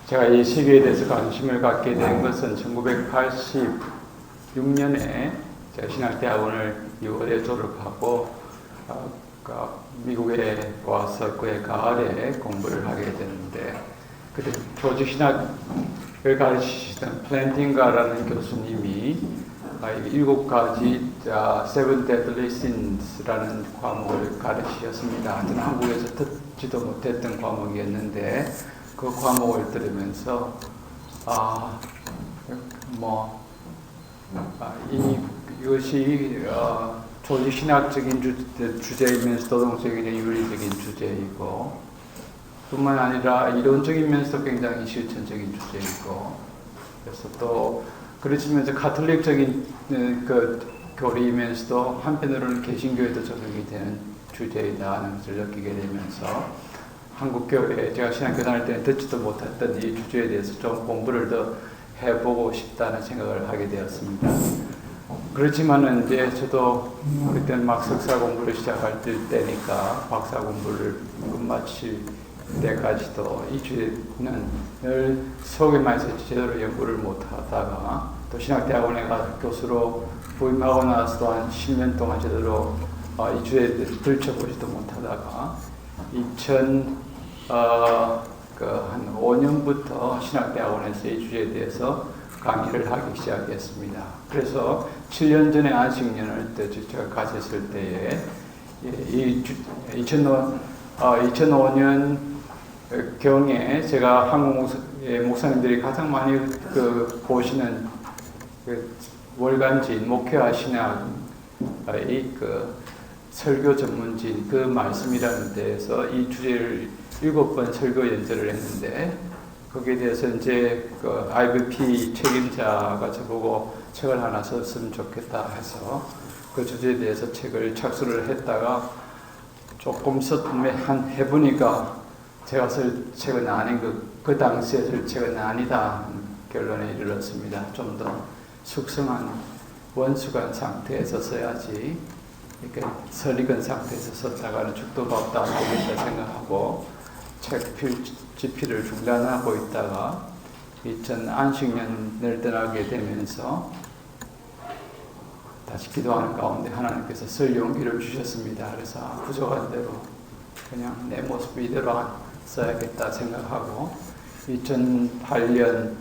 제가 이 시기에 대해서 관심을 갖게 된 것은 1986년에 제가 신학대학원을 6월에 졸업하고 미국에 와서 그해 가을에 공부를 하게 됐는데, 그때 조직신학을 가르치시던 플랜팅가라는 교수님이 7가지 Seven Deadly Sins라는 과목을 가르치셨습니다. 저는 한국에서 듣지도 못했던 과목이었는데 그 과목을 들으면서 이것이 조직신학적인 주제이면서 도덕적인 윤리적인 주제이고, 뿐만 아니라 이론적이면서 굉장히 실천적인 주제이고, 그래서 또 그렇지면서 가톨릭적인 교리이면서도 한편으로는 개신교에도 적용이 되는 주제이다 하는 것을 느끼게 되면서 한국교회에 제가 신학교 다닐 때는 듣지도 못했던 이 주제에 대해서 좀 공부를 더 해보고 싶다는 생각을 하게 되었습니다. 그렇지만은 이제 저도 그때는 막 석사 공부를 시작할 때니까 박사 공부를 끝마칠 때까지도 이 주제는 늘 속에만 있어 제대로 연구를 못하다가, 또 신학대학원에 가서 교수로 부임하고 나서도 한 10년 동안 제대로 이 주제에 대해서 들춰보지도 못하다가 한 5년부터 신학대학원에서 이 주제에 대해서 강의를 하기 시작했습니다. 그래서 7년 전에 안식년을 제가 가졌을 때에 2005년 경에 제가 한국 목사님들이 가장 많이 보시는 월간지인 목회와 신학의 설교 전문지인 그 말씀이라는 데에서 이 주제를 7번 설교 연설을 했는데, 거기에 대해서 이제 IVP 책임자가 저보고 책을 하나 썼으면 좋겠다 해서 그 주제에 대해서 책을 착수를 했다가 조금 해보니까 제가 쓸 책은 아닌 그 당시에 쓸 책은 아니다 결론에 이르렀습니다. 좀 더 숙성한 원숙한 상태에서 써야지, 이렇게 설익은 상태에서 썼다가는 죽도가 없다 안 되겠다 생각하고 책 집필을 중단하고 있다가 안식년을 떠나게 되면서 다시 기도하는 가운데 하나님께서 쓸 용기를 주셨습니다. 그래서 부족한 대로 그냥 내 모습 이대로 써야겠다 생각하고 2008년,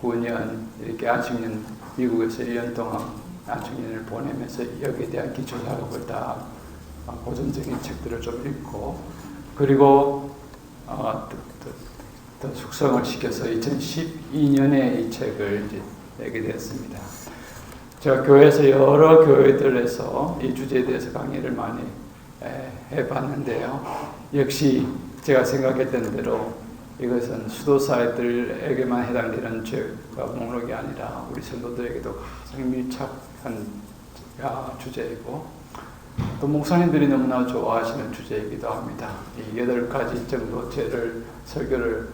9년 이렇게 안식년 미국에서 1년 동안 안식년을 보내면서 여기에 대한 기초 작업을 다 고전적인 책들을 좀 읽고, 그리고 더 숙성을 시켜서 2012년에 이 책을 이제 내게 되었습니다. 제가 교회에서 여러 교회들에서 이 주제에 대해서 강의를 많이 해봤는데요. 역시 제가 생각했던 대로 이것은 수도사회들에게만 해당되는 죄가 목록이 아니라 우리 성도들에게도 가장 밀착한 주제이고, 또 목사님들이 너무나 좋아하시는 주제이기도 합니다. 이 8가지 정도 설교를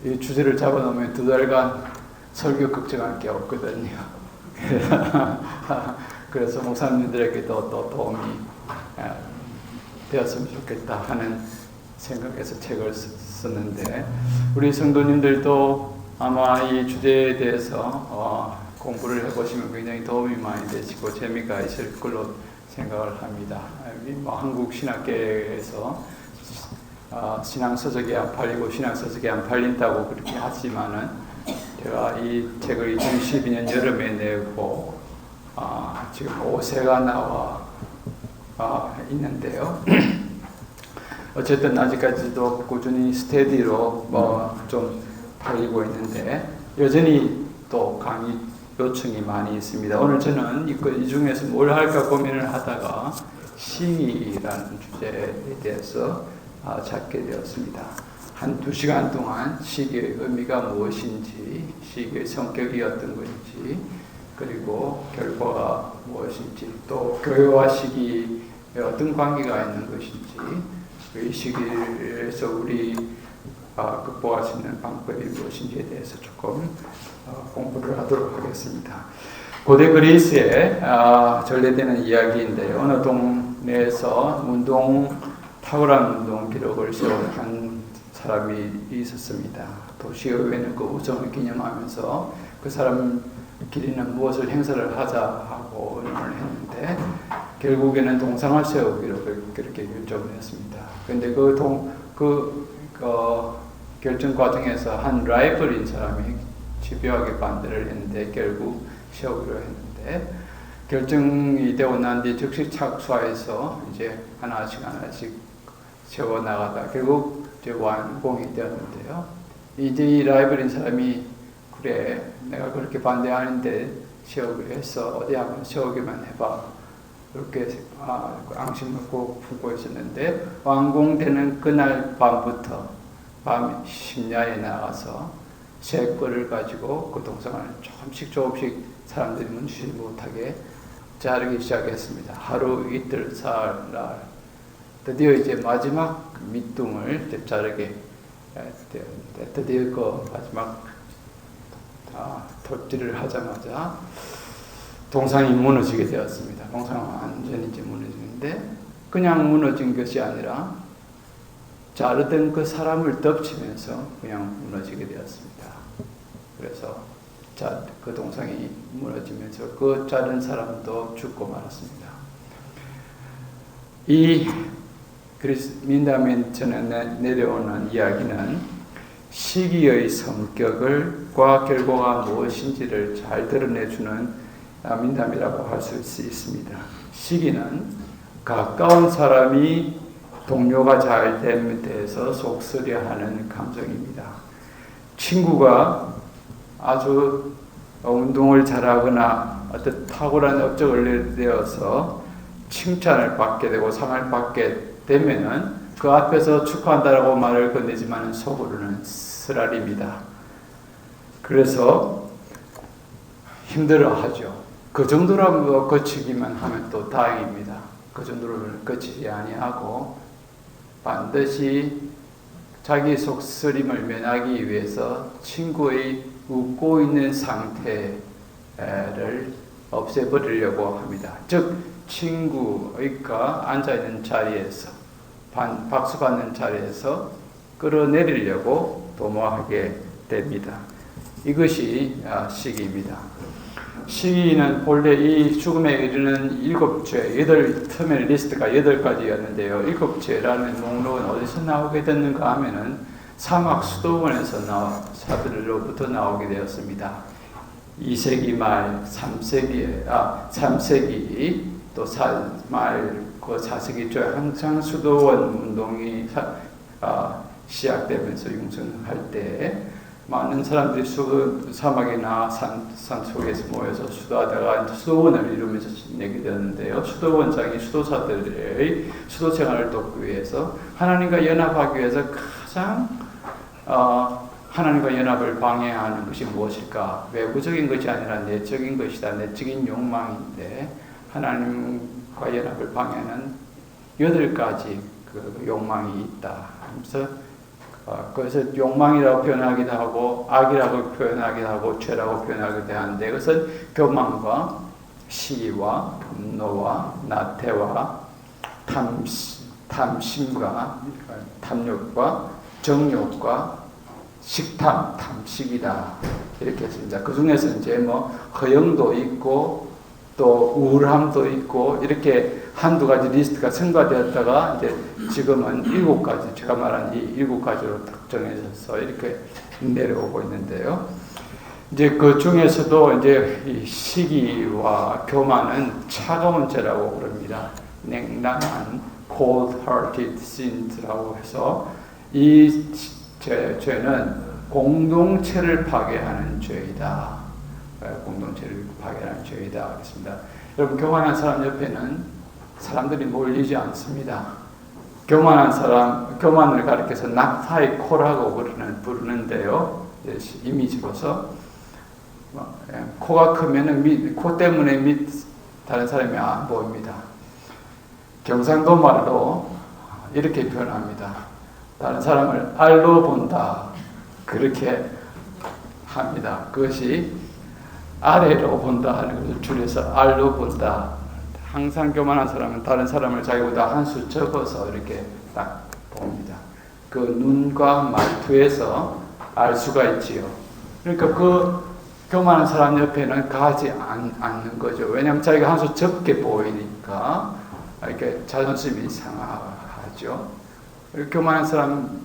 이 주제를 잡아놓으면 2달간 설교 걱정할 게 없거든요. 그래서 목사님들에게도 또 도움이 되었으면 좋겠다 하는 생각에서 책을 썼는데, 우리 성도님들도 아마 이 주제에 대해서 공부를 해보시면 굉장히 도움이 많이 되시고 재미가 있을 걸로 생각을 합니다. 한국 신학계에서 신앙서적이 안 팔리고 신앙서적이 안 팔린다고 그렇게 하지만은, 제가 이 책을 2012년 여름에 내고 지금 5세가 나와 있는데요. 어쨌든 아직까지도 꾸준히 스테디로 좀 팔리고 있는데, 여전히 또 강의 요청이 많이 있습니다. 오늘 저는 이 중에서 뭘 할까 고민을 하다가 시기라는 주제에 대해서 찾게 되었습니다. 한 2시간 동안 시기의 의미가 무엇인지, 시기의 성격이 어떤 것인지, 그리고 결과가 무엇인지, 또 교회와 시기에 어떤 관계가 있는 것인지, 이 시기에서 우리 극복할 수 있는 방법이 무엇인지에 대해서 조금 공부를 하도록 하겠습니다. 고대 그리스에 전래되는 이야기인데요. 어느 동네에서 탁월한 운동 기록을 세운 한 사람이 있었습니다. 도시의회는 그 우정을 기념하면서 그 사람끼리는 무엇을 행사를 하자 하고 의논을 했는데 결국에는 동상을 세우기로 그렇게 결정을 했습니다. 그런데 그 결정 과정에서 한 라이벌인 사람이 집요하게 반대를 했는데 결국 세우기로 했는데 결정이 되고 난 뒤 즉시 착수해서 이제 하나씩 세워 나가다 결국 이제 완공이 되었는데요. 이제 이 라이벌인 사람이 그래 내가 그렇게 반대하는데 세우기로 했어 어디 한번 세우기만 해봐 그렇게 앙심을 꼭 품고 있었는데 완공되는 그날 밤부터 밤 심야에 나가서 새 꼴을 가지고 그 동상을 조금씩 사람들이 멈추지 못하게 자르기 시작했습니다. 하루, 이틀, 사흘, 날 드디어 이제 마지막 밑둥을 자르게 되었는데 드디어 그 마지막 톱질을 하자마자 동상이 무너지게 되었습니다. 동상은 완전히 이제 무너지는데 그냥 무너진 것이 아니라 자르던 그 사람을 덮치면서 그냥 무너지게 되었습니다. 그래서 그 동상이 무너지면서 그 자른 사람도 죽고 말았습니다. 이 민다멘천에 내려오는 이야기는 시기의 성격과 결과가 무엇인지를 잘 드러내주는 민담이라고 할 수 있습니다. 시기는 가까운 사람이 동료가 잘 됨에 대해서 속쓰려하는 감정입니다. 친구가 아주 운동을 잘하거나 어떤 탁월한 업적을 내어서 칭찬을 받게 되고 상을 받게 되면은 그 앞에서 축하한다라고 말을 건네지만 속으로는 쓰라립니다. 그래서 힘들어하죠. 그 정도로 거치기만 하면 또 다행입니다. 그 정도로 거치지 아니하고 반드시 자기 속쓰림을 면하기 위해서 친구의 웃고 있는 상태를 없애버리려고 합니다. 즉 친구가 앉아있는 자리에서 박수 받는 자리에서 끌어내리려고 도모하게 됩니다. 이것이 시기입니다. 시기는 본래 이 죽음에 이르는 7죄, 8텀의 리스트가 8가지였는데요. 7죄라는 목록은 어디서 나오게 됐는가 하면은 사막 수도원에서 사들로부터 나오게 되었습니다. 2세기 말, 3세기 또 그 4세기 초 항상 수도원 운동이 시작되면서 융성할 때 많은 사람들이 사막이나 산 속에서 모여서 수도하다가 수도원을 이루면서 지내게 되었는데요. 수도원장이 수도사들의 수도 생활을 돕기 위해서 하나님과 연합하기 위해서 가장 하나님과 연합을 방해하는 것이 무엇일까? 외부적인 것이 아니라 내적인 것이다. 내적인 욕망인데 하나님과 연합을 방해하는 8가지 그 욕망이 있다. 그래서 그것을 욕망이라고 표현하기도 하고 악이라고 표현하기도 하고 죄라고 표현하기도 하는데 그것은 교만과 시기와 분노와 나태와 탐심과 탐욕과 정욕과 식탐, 탐식이다 이렇게 했습니다. 그 중에서 이제 허영도 있고 또 우울함도 있고 이렇게 한두 가지 리스트가 승가되었다가 이제 지금은 7가지 제가 말한 이 7가지로 특정해서 이렇게 내려오고 있는데요. 이제 그 중에서도 이제 이 시기와 교만은 차가운 죄라고 그럽니다. 냉담한 cold-hearted sins라고 해서 이 죄는 공동체를 파괴하는 죄이다. 공동체를 파괴하는 죄이다. 그렇습니다. 여러분 교만한 사람 옆에는 사람들이 몰리지 않습니다. 교만한 사람, 교만을 가리켜서 낙타의 코라고 부르는데요. 이미지로서 코가 크면은 코 때문에 다른 사람이 안 보입니다. 경상도 말로 이렇게 표현합니다. 다른 사람을 알로 본다. 그렇게 합니다. 그것이 아래로 본다 하는 것을 줄여서 알로 본다. 항상 교만한 사람은 다른 사람을 자기보다 한 수 적어서 이렇게 딱 봅니다. 그 눈과 말투에서 알 수가 있지요. 그러니까 그 교만한 사람 옆에는 가지 않는 거죠. 왜냐하면 자기가 한 수 적게 보이니까 이렇게 자존심이 상하죠. 교만한 사람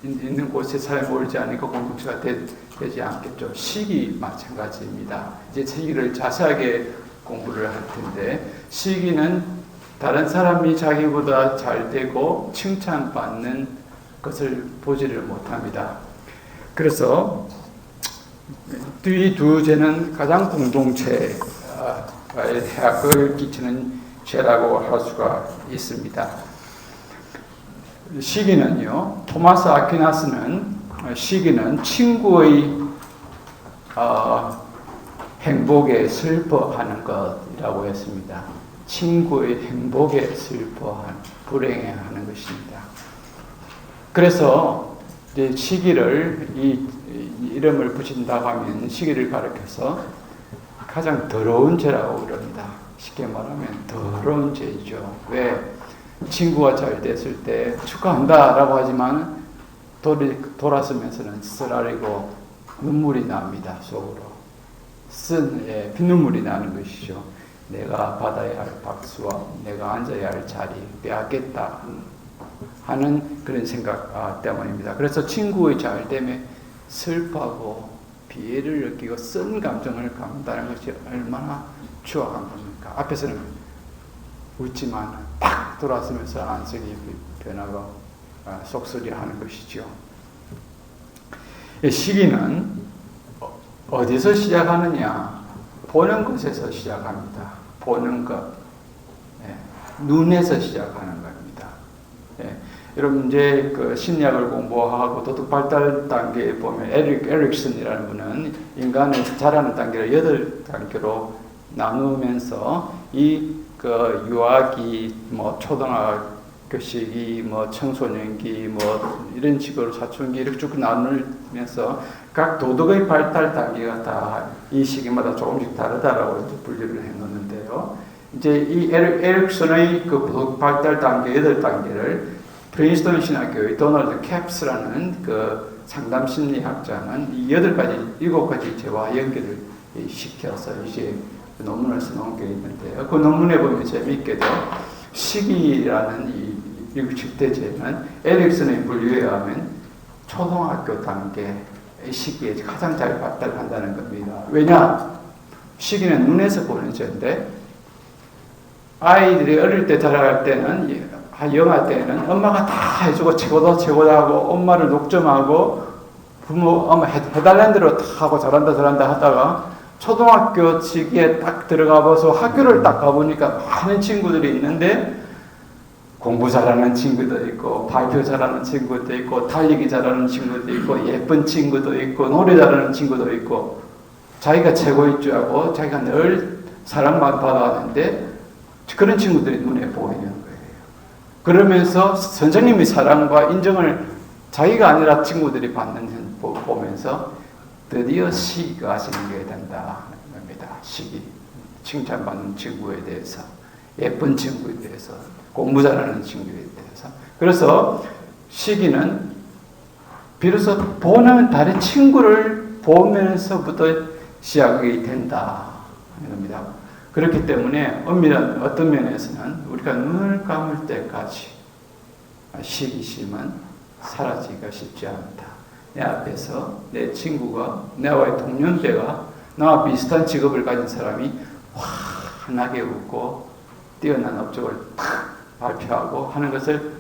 있는 곳에 사람이 모이지 않으니까 공동체가 되지 않겠죠. 시기 마찬가지입니다. 이제 시기를 자세하게 공부를 할 텐데, 시기는 다른 사람이 자기보다 잘 되고 칭찬받는 것을 보지를 못합니다. 그래서 이 두 죄는 가장 공동체에 해악을 끼치는 죄라고 할 수가 있습니다. 시기는요, 토마스 아퀴나스는 시기는 친구의 행복에 슬퍼하는 것이라고 했습니다. 친구의 행복에 불행해하는 것입니다. 그래서 이제 시기를 이 이름을 붙인다고 하면 시기를 가리켜서 가장 더러운 죄라고 그럽니다. 쉽게 말하면 더러운 죄이죠. 왜? 친구가 잘 됐을 때 축하한다라고 하지만 돌아서면서는 쓰라리고 눈물이 납니다. 속으로 피눈물이 나는 것이죠. 내가 받아야 할 박수와 내가 앉아야 할 자리 빼앗겠다 하는 그런 생각 때문입니다. 그래서 친구의 잘됨에 슬퍼하고 비애를 느끼고 쓴 감정을 갖는다는 것이 얼마나 추악한 겁니까? 앞에서는 웃지만 팍 돌아서면서 안색이 변하고 속쓰리하는 것이죠. 시기는 어디서 시작하느냐? 보는 것에서 시작합니다. 보는 것, 눈에서 시작하는 겁니다. 여러분 이제 그 심리학을 공부하고 도덕 발달 단계에 보면 에릭슨이라는 분은 인간의 자라는 단계를 8단계로 나누면서 그 유아기, 초등학교 시기, 청소년기, 이런 식으로 사춘기 이렇게 쭉 나누면서 각 도덕의 발달 단계가 다 이 시기마다 조금씩 다르다라고 이제 분류를 해놓는데요. 이제 이 에릭슨의 그 도덕 발달 단계 8단계를 프린스턴 신학교의 도널드 캡스라는 그 상담 심리학자는 이 7가지 죄와 연결을 시켜서 이제 논문을 써놓은 게 있는데요. 그 논문에 보면 재미있게도 시기라는 이 7대 죄는 에릭슨의 분류에 의하면 초등학교 단계 시기에 가장 잘 발달한다는 겁니다. 왜냐? 시기는 눈에서 보는 죄인데 아이들이 어릴 때 자라갈 때는 영아 때는 엄마가 다 해주고 최고다 하고 엄마를 독점하고 엄마 해달라는 대로 다 하고 잘한다 하다가 초등학교 시기에 딱 들어가봐서 학교를 딱 가보니까 많은 친구들이 있는데 공부 잘하는 친구도 있고 발표 잘하는 친구도 있고 달리기 잘하는 친구도 있고 예쁜 친구도 있고 노래 잘하는 친구도 있고 자기가 최고일 줄 알고 자기가 늘 사랑만 받아왔는데 그런 친구들이 눈에 보이는 거예요. 그러면서 선생님의 사랑과 인정을 자기가 아니라 친구들이 받는 보면서 드디어 시기가 생겨야 된다 하는 겁니다. 시기, 칭찬받는 친구에 대해서, 예쁜 친구에 대해서, 공부 잘하는 친구에 대해서. 그래서 시기는 비로소 보는 다른 친구를 보면서부터 시작이 된다 하는 겁니다. 그렇기 때문에 엄밀한 어떤 면에서는 우리가 눈을 감을 때까지 시기심은 사라지기가 쉽지 않다. 내 앞에서 내 친구가, 나와의 동년배가, 나와 비슷한 직업을 가진 사람이 환하게 웃고 뛰어난 업적을 탁 발표하고 하는 것을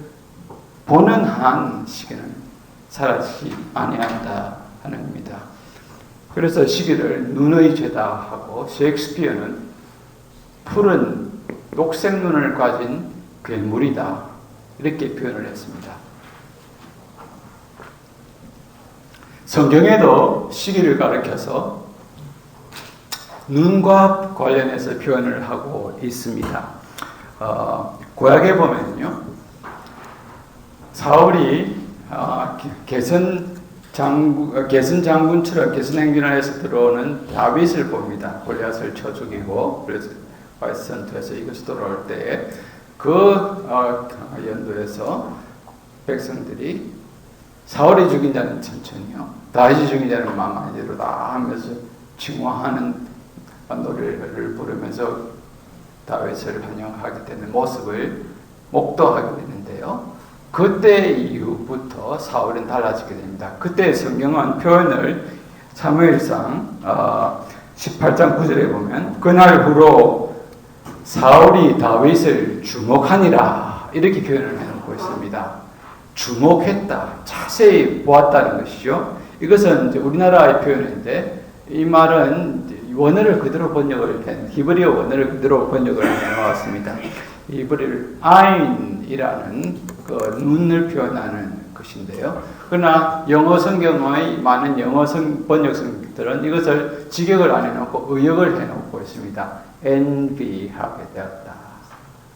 보는 한 시기는 사라지지 아니한다 하는 겁니다. 그래서 시기를 눈의 죄다 하고 셰익스피어는 푸른 녹색 눈을 가진 괴물이다 이렇게 표현을 했습니다. 성경에도 시기를 가리켜서 눈과 관련해서 표현을 하고 있습니다. 구약에 보면요, 사울이 게슨 장군처럼 게슨 행진을 해서 들어오는 다윗을 봅니다. 골리앗을 쳐 죽이고 그래서 전투에서 이것이 돌아올 때 그 연도에서 백성들이 사울이 죽인 자는 천천히요, 다윗이 죽인 자는 만만히로다 하면서 칭호하는 노래를 부르면서 다윗을 환영하게 되는 모습을 목도하게 되는데요. 그때 이후부터 사울은 달라지게 됩니다. 그때 성경은 표현을 사무엘상 18장 9절에 보면 그날 후로 사울이 다윗을 주목하니라 이렇게 표현을 해놓고 있습니다. 주목했다, 자세히 보았다는 것이죠. 이것은 이제 우리나라의 표현인데 이 말은 원어를 그대로 히브리어 원어를 그대로 번역을 해놓았습니다. 히브리를 아인이라는 그 눈을 표현하는 것인데요. 그러나 영어 성경의 많은 영어 번역성들은 이것을 직역을 안 해놓고 의역을 해놓고 있습니다. envy하게 되었다,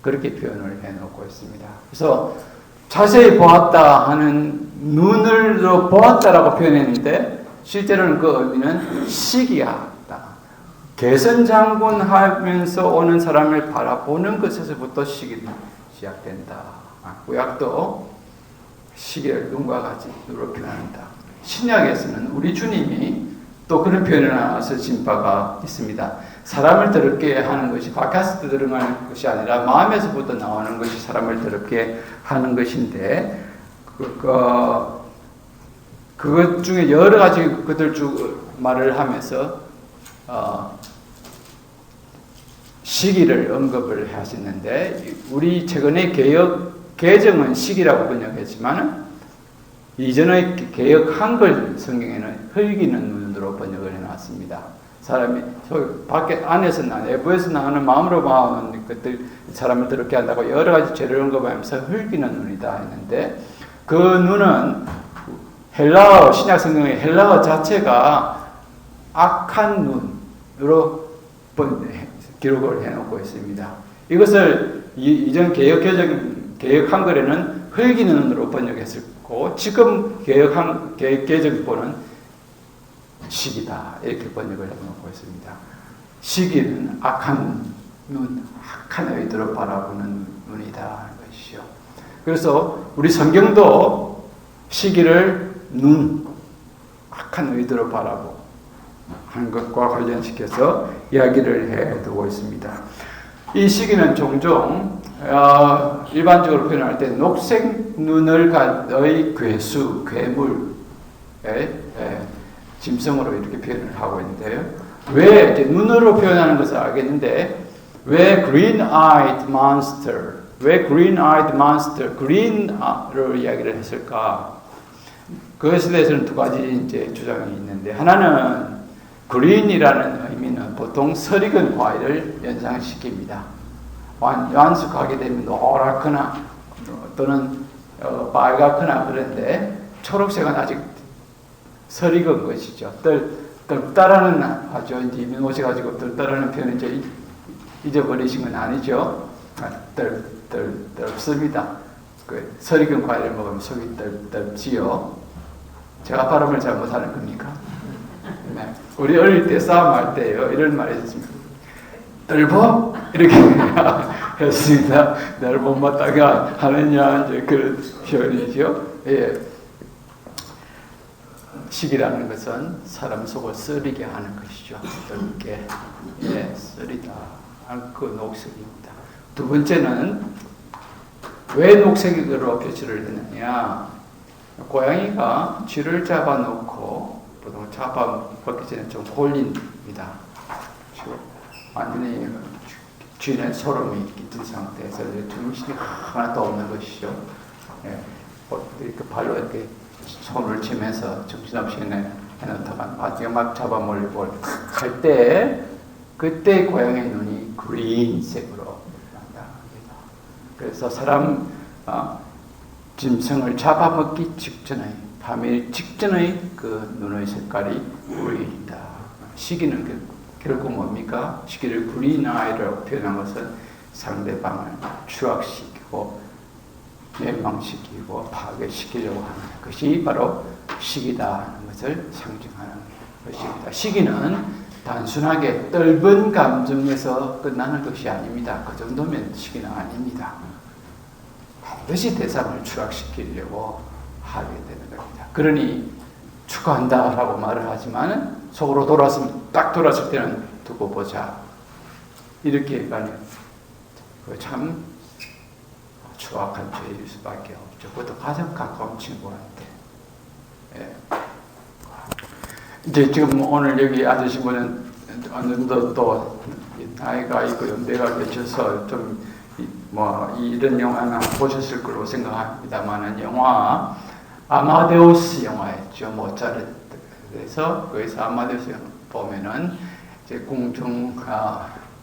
그렇게 표현을 해놓고 있습니다. 그래서 자세히 보았다 하는 눈으로 보았다라고 표현했는데 실제로는 그 의미는 시기하다, 개선장군 하면서 오는 사람을 바라보는 것에서부터 시기는 시작된다. 구약도 시기를 눈과 같이 눈으로 표현한다. 신약에서는 우리 주님이 또 그런 표현을 하나 쓰신 바가 있습니다. 사람을 더럽게 하는 것이 바깥에서 드러나는 것이 아니라 마음에서부터 나오는 것이 사람을 더럽게 하는 것인데 그것 중에 여러 가지 그들 말을 하면서 시기를 언급을 하시는데 우리 최근에 개정은 시기라고 번역했지만 이전의 개역 한글 성경에는 흘기는 눈으로 번역을 해놨습니다. 사람이 밖에 안에서 내부에서 나오는 마음으로 마음은 그들 사람을 더럽게 한다고 여러 가지 죄를 언급하면서 흘기는 눈이다 했는데 그 눈은 헬라어 신약 성경의 헬라어 자체가 악한 눈으로 기록을 해놓고 있습니다. 이것을 이전 개역 한글에는 흘기는 눈으로 번역했었고 지금 개역 개정본은 시기다 이렇게 번역을 해놓고 있습니다. 시기는 악한 눈, 악한 의도로 바라보는 눈이다 하는 것이죠. 그래서 우리 성경도 시기를 눈, 악한 의도로 바라보고 하는 것과 관련시켜서 이야기를 해두고 있습니다. 이 시기는 종종 일반적으로 표현할 때 녹색 눈을 가의 괴수, 괴물의 짐승으로 이렇게 표현을 하고 있는데요. 왜 이제 눈으로 표현하는 것을 알겠는데 왜 green-eyed monster, 왜 green-eyed monster, green을 이야기를 했을까? 그것에 대해서는 두 가지 이제 주장이 있는데 하나는 green이라는 의미는 보통 설익은 과일을 연상시킵니다. 완숙하게 되면 노랗거나 또는 빨갛거나 그런데 초록색은 아직 설익은 것이죠. 뜰다라는 아주 이제 이민오셔가지고 뜰다라는 표현을 이제 잊어버리신 건 아니죠. 뜰습니다. 그 설익은 과일을 먹으면 속이 뜰지요. 제가 발음을 잘못하는 겁니까? 네. 우리 어릴 때 싸움할 때요 이런 말이 있습니다. 뜰보 이렇게 했습니다. 날 못 맞다가 하느냐 이제 그런 표현이죠. 예. 시기라는 것은 사람 속을 썰리게 하는 것이죠. 뜰게, 예, 썰리다. 그 녹색입니다. 두 번째는 왜 녹색으로 표시를 했느냐? 고양이가 쥐를 잡아놓고 보통 잡아먹기 전에 좀 골립니다. 완전히 쥐는 소름이 깃든 상태에서 정신이 하나도 없는 것이죠. 예, 이렇게 발로 이렇게 손을 치면서 정신없이 해놓다가 마지막에 막 잡아먹으려고 할 때 그때 고양이의 눈이 그린색으로 난다. 그래서 사람 짐승을 잡아먹기 직전의 파멸 직전의 그 눈의 색깔이 그린이다. 시기는 결국 뭡니까? 시기를 그린 아이라고 표현한 것은 상대방을 추락시키고 멸망시키고 파괴시키려고 하는 것이 바로 시기다 하는 것을 상징하는 것입니다. 시기는 단순하게 떫은 감정에서 끝나는 것이 아닙니다. 그 정도면 시기는 아닙니다. 반드시 대상을 추락시키려고 하게 되는 겁니다. 그러니 축하한다라고 말을 하지만 속으로 딱 돌았을 때는 두고 보자. 이렇게 가는 참 추악한 죄일 수밖에 없죠. 그것도 가장 가까운 친구한테. 예. 이제 지금 오늘 여기 앉으신 분은 어느 정도 또 나이가 있고 연배가 되셔서 좀 이런 영화는 보셨을 거로 생각합니다만은 영화 아마데우스 영화였죠. 모차르트에서 거기서 아마데우스 보면은 이제 궁중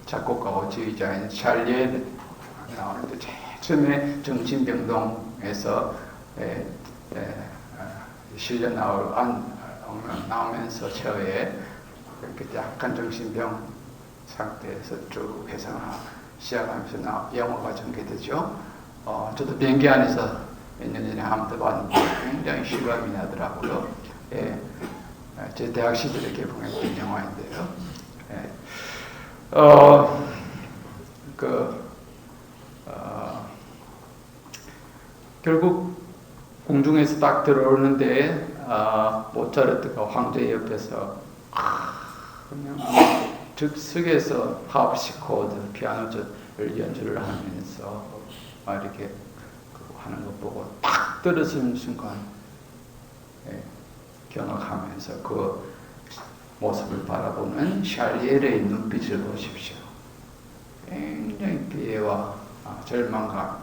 작곡가고 지휘자인 샬리에 나오는데 제일 처음에 정신병동에서 실려 나오면서 처에 이렇게 약간 정신병 상태에서 쭉 해서 시작하면서 영화가 전개되죠. 저도 비행기 안에서 몇 년 전에 한번 봤는데 굉장히 실감이 나더라고요. 예, 제 대학 시절에 개봉했던 영화인데요. 예, 결국 궁중에서 딱 들어오는데 모차르트가 황제 옆에서 그냥 즉석에서 하프시코드 피아노를 연주를 하면서 이렇게 하는 것 보고 딱 떨어지는 순간 경악하면서 그 모습을 바라보는 샬리에르의 눈빛을 보십시오. 굉장히 비애와 절망감이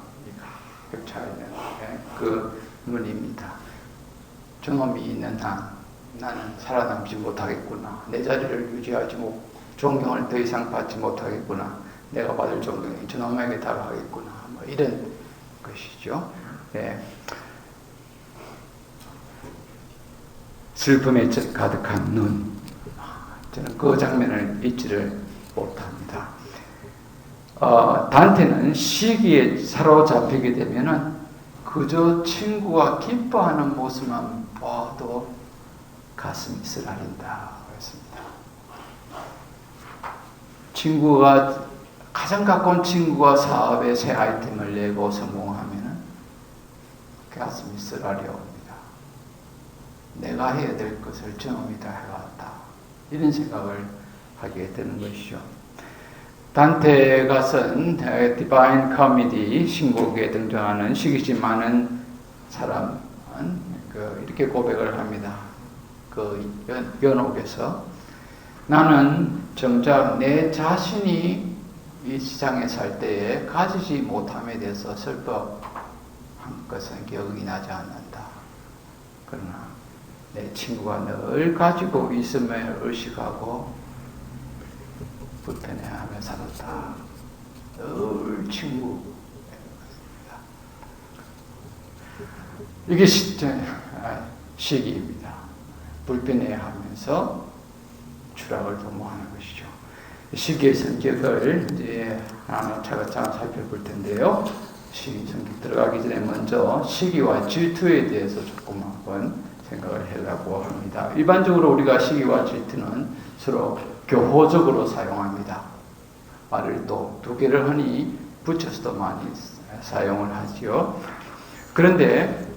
가득 차 있는 그 눈입니다. 저놈이 있는 나는 살아남지 못하겠구나. 내 자리를 유지하지 존경을 더 이상 받지 못하겠구나. 내가 받을 존경이 저놈에게 다가가겠구나. 이런 것이죠. 네. 슬픔에 가득한 눈. 저는 그 장면을 잊지를 못합니다. 단테는 시기에 사로잡히게 되면은 그저 친구가 기뻐하는 모습만 봐도 가슴이 쓰라린다 그랬습니다. 친구가 가장 가까운 친구가 사업에 새 아이템을 내고 성공하면은 가슴이 쓰라려옵니다. 내가 해야 될 것을 저놈이 다 해왔다. 이런 생각을 하게 되는 것이죠. 단테가 쓴 디바인 코미디 신곡에 등장하는 시기심 많은 사람은 이렇게 고백을 합니다. 그 연옥에서 나는 정작 내 자신이 이 세상에 살 때에 가지지 못함에 대해서 슬퍼한 것은 기억이 나지 않는다. 그러나 내 친구가 늘 가지고 있음을 의식하고 불편해하며 살았다. 늘 친구. 이게 시기입니다. 불편해하면서 추락을 도모하는 것이죠. 시기의 성격을 이제 차근차근 살펴볼 텐데요. 시기 성격 들어가기 전에 먼저 시기와 질투에 대해서 조금 한번 생각을 하려고 합니다. 일반적으로 우리가 시기와 질투는 서로 교호적으로 사용합니다. 말을 또 두 개를 하니 붙여서도 많이 사용을 하지요. 그런데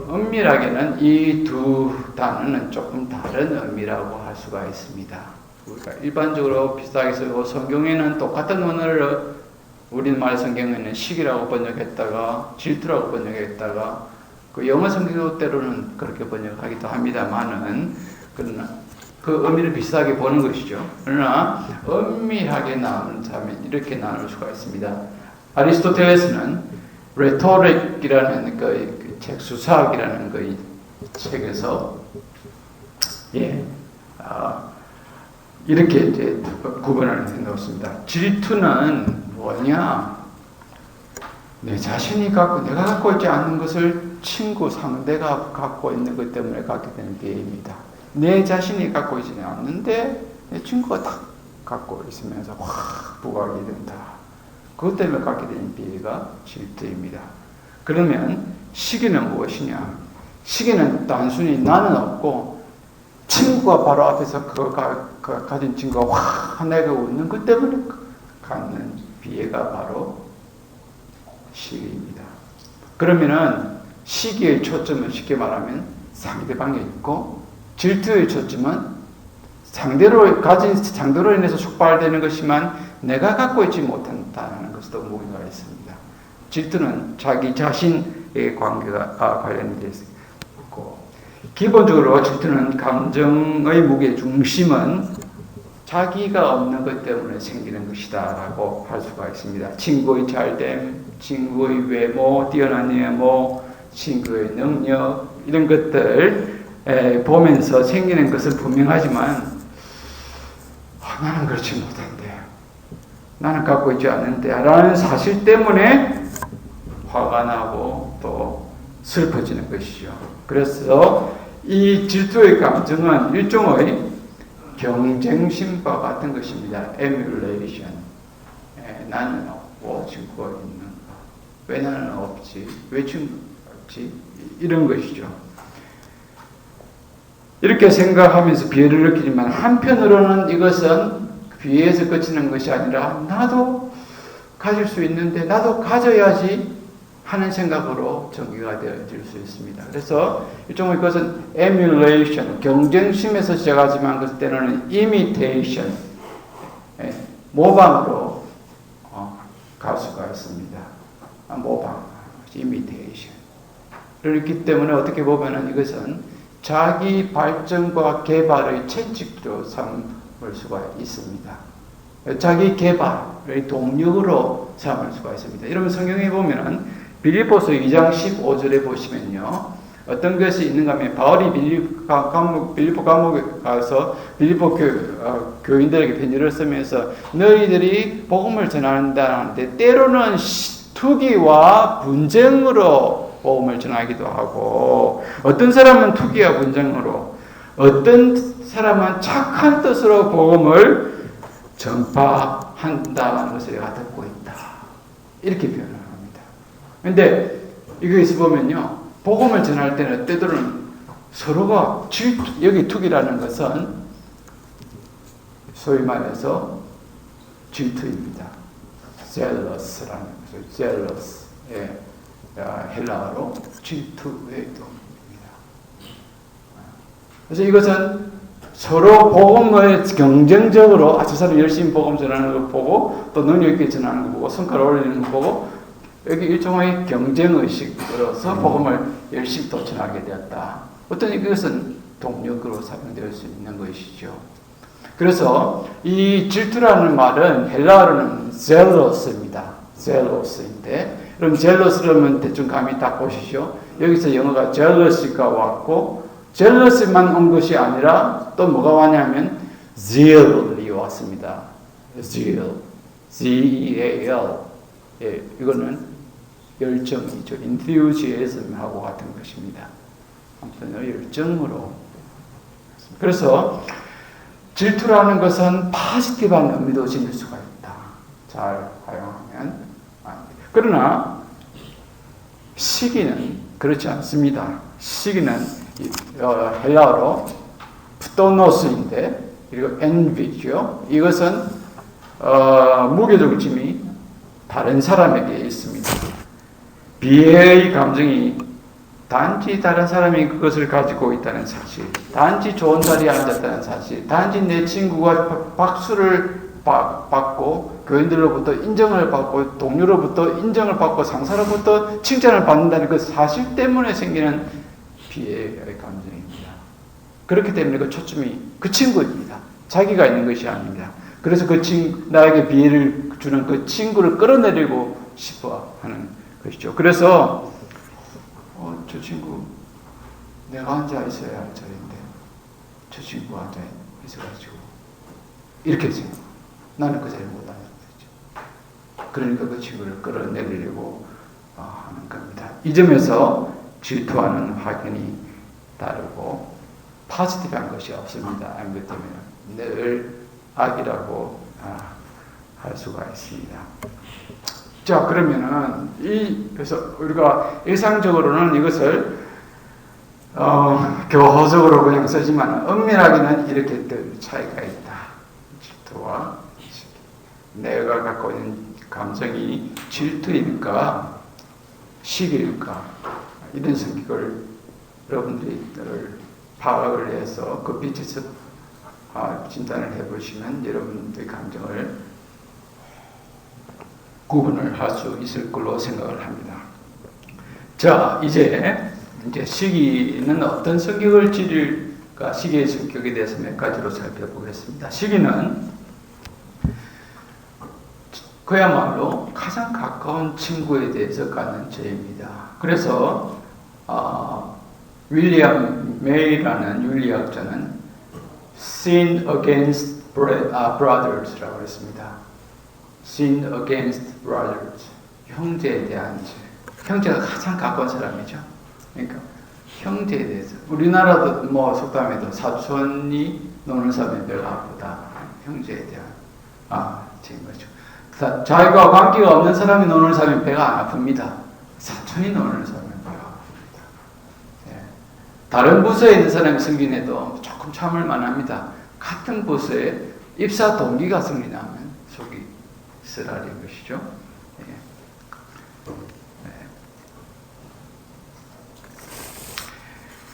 엄밀하게는 이 두 단어는 조금 다른 의미라고 할 수가 있습니다. 우리가 일반적으로 비슷하게 쓰고 성경에는 똑같은 언어를 우리말 성경에는 시기라고 번역했다가 질투라고 번역했다가 그 영어 성경 때로는 그렇게 번역하기도 합니다만은 그러나 그 의미를 비슷하게 보는 것이죠. 그러나 엄밀하게 나눈다면 이렇게 나눌 수가 있습니다. 아리스토텔레스는 레토릭이라는 그 책, 수사학이라는 그 책에서 이렇게 이제 구분을 해놓습니다. 질투는 뭐냐? 내 자신이 내가 갖고 있지 않은 것을 친구, 상대가 갖고 있는 것 때문에 갖게 되는 비애입니다. 내 자신이 갖고 있지 않는데 내 친구가 다 갖고 있으면서 확 부각이 된다. 그것 때문에 갖게 되는 비애가 질투입니다. 그러면 시기는 무엇이냐? 시기는 단순히 나는 없고 친구가 바로 앞에서 그거 가진 친구가 확 내가 웃는 것 때문에 갖는 비애가 바로 시기입니다. 그러면은 시기의 초점은 쉽게 말하면 상대방에 있고, 질투의 초점은 상대로 인해서 촉발되는 것이지만 내가 갖고 있지 못한다는 것도 무게가 있습니다. 질투는 자기 자신의 관계가 관련되어 있고, 기본적으로 질투는 감정의 무게 중심은 자기가 없는 것 때문에 생기는 것이다 라고 할 수가 있습니다. 친구의 잘됨, 친구의 외모, 뛰어난 외모, 친구의 능력, 이런 것들 보면서 생기는 것은 분명하지만 나는 그렇지 못한데, 나는 갖고 있지 않은데 라는 사실 때문에 화가 나고 또 슬퍼지는 것이죠. 그래서 이 질투의 감정은 일종의 경쟁심과 같은 것입니다. emulation. 나는 없고 친구가 있는가? 왜 나는 없지? 왜 친구가 없지? 이런 것이죠. 이렇게 생각하면서 비애를 느끼지만 한편으로는 이것은 비애에서 그치는 것이 아니라 나도 가질 수 있는데 나도 가져야지 하는 생각으로 전개가 되어질 수 있습니다. 그래서 일종의 것은 emulation, 경쟁심에서 시작하지만 그 때로는 imitation, 모방으로 갈 수가 있습니다. 모방, imitation. 그렇기 때문에 어떻게 보면 이것은 자기 발전과 개발의 채찍으로 삼을 수가 있습니다. 자기 개발의 동력으로 삼을 수가 있습니다. 여러분 성경에 보면은 빌립보서 2장 15절에 보시면요, 어떤 것이 있는가 하면 바울이 빌립보 감옥에 가서 빌립보 교인들에게 편지를 쓰면서 너희들이 복음을 전한다는데 때로는 투기와 분쟁으로 복음을 전하기도 하고, 어떤 사람은 투기와 분쟁으로, 어떤 사람은 착한 뜻으로 복음을 전파한다는 것을 내가 듣고 있다. 이렇게 표현을 합니다. 그런데 이거에서 보면요, 복음을 전할 때는 때로는 서로가 여기 투기라는 것은 소위 말해서 질투입니다. zealous라는 것을, zealous. 헬라어로 질투의 동입니다. 그래서 이것은 서로 복음을 경쟁적으로 저 사람이 열심히 복음 전하는 걸 보고 또 능력 있게 전하는 걸 보고 성과를 올리는 걸 보고 여기 일종의 경쟁의식으로서 복음을 열심히 또 전하게 되었다. 어떤 이것은 동력으로 사용될 수 있는 것이죠. 그래서 이 질투라는 말은 헬라어로는 zealous입니다. zealous인데 그럼 jealous라면 대충 감이 딱 보시죠. 여기서 영어가 jealousy가 왔고 jealous만 온 것이 아니라 또 뭐가 왔냐면 zeal이 왔습니다. zeal, Z-E-A-L. 이거는 열정이죠. enthusiasm하고 같은 것입니다. 아무튼 열정으로. 그래서 질투라는 것은 포지티브한 의미도 지닐 수가 있다. 잘 활용하면. 그러나 시기는 그렇지 않습니다. 시기는 헬라어로 프토노스인데 그리고 envy죠. 이것은 무게적 짐이 다른 사람에게 있습니다. 비애의 감정이 단지 다른 사람이 그것을 가지고 있다는 사실, 단지 좋은 자리에 앉았다는 사실, 단지 내 친구가 박수를 받고 교인들로부터 인정을 받고 동료로부터 인정을 받고 상사로부터 칭찬을 받는다는 그 사실 때문에 생기는 비애의 감정입니다. 그렇기 때문에 그 초점이 그 친구입니다. 자기가 있는 것이 아닙니다. 그래서 나에게 비애를 주는 그 친구를 끌어내리고 싶어 하는 것이죠. 그래서 저 친구 내가 앉아 있어야 할 자리인데 저 친구가 앉아 있어가지고 이렇게 생각해요. 나는 그 자리에 못 앉는 거죠. 그러니까 그 친구를 끌어내리려고 하는 겁니다. 이 점에서 질투하는 확연히 다르고 포지티브한 것이 없습니다. 안 그렇기 때문에 늘 악이라고 할 수가 있습니다. 자, 그러면은 그래서 우리가 일상적으로는 이것을 교호적으로 그냥 쓰지만 엄밀하게는 이렇게 또 차이가 있다. 질투와 내가 갖고 있는 감정이 질투일까 시기일까 이런 성격을 여러분들이 파악을 해서 그 빛에서 진단을 해보시면 여러분들의 감정을 구분을 할 수 있을 걸로 생각을 합니다. 자, 이제 시기는 어떤 성격을 지닐까? 시기의 성격에 대해서 몇 가지로 살펴보겠습니다. 시기는 그야말로 가장 가까운 친구에 대해서 갖는 죄입니다. 그래서 윌리엄 메이라는 윤리학자는 sin against brothers라고 했습니다. sin against brothers, 형제에 대한 죄. 형제가 가장 가까운 사람이죠. 그러니까 형제에 대해서 우리나라도 속담에도 사촌이 노는 사람이 배가 아프다. 형제에 대한 죄인 거죠. 자기와 관계가 없는 사람이 노는 사람이 배가 안 아픕니다. 사촌이 노는 사람이 배가 아픕니다. 예. 다른 부서에 있는 사람이 승진해도 조금 참을 만합니다. 같은 부서에 입사 동기가 승진하면 속이 쓰라린 것이죠. 예.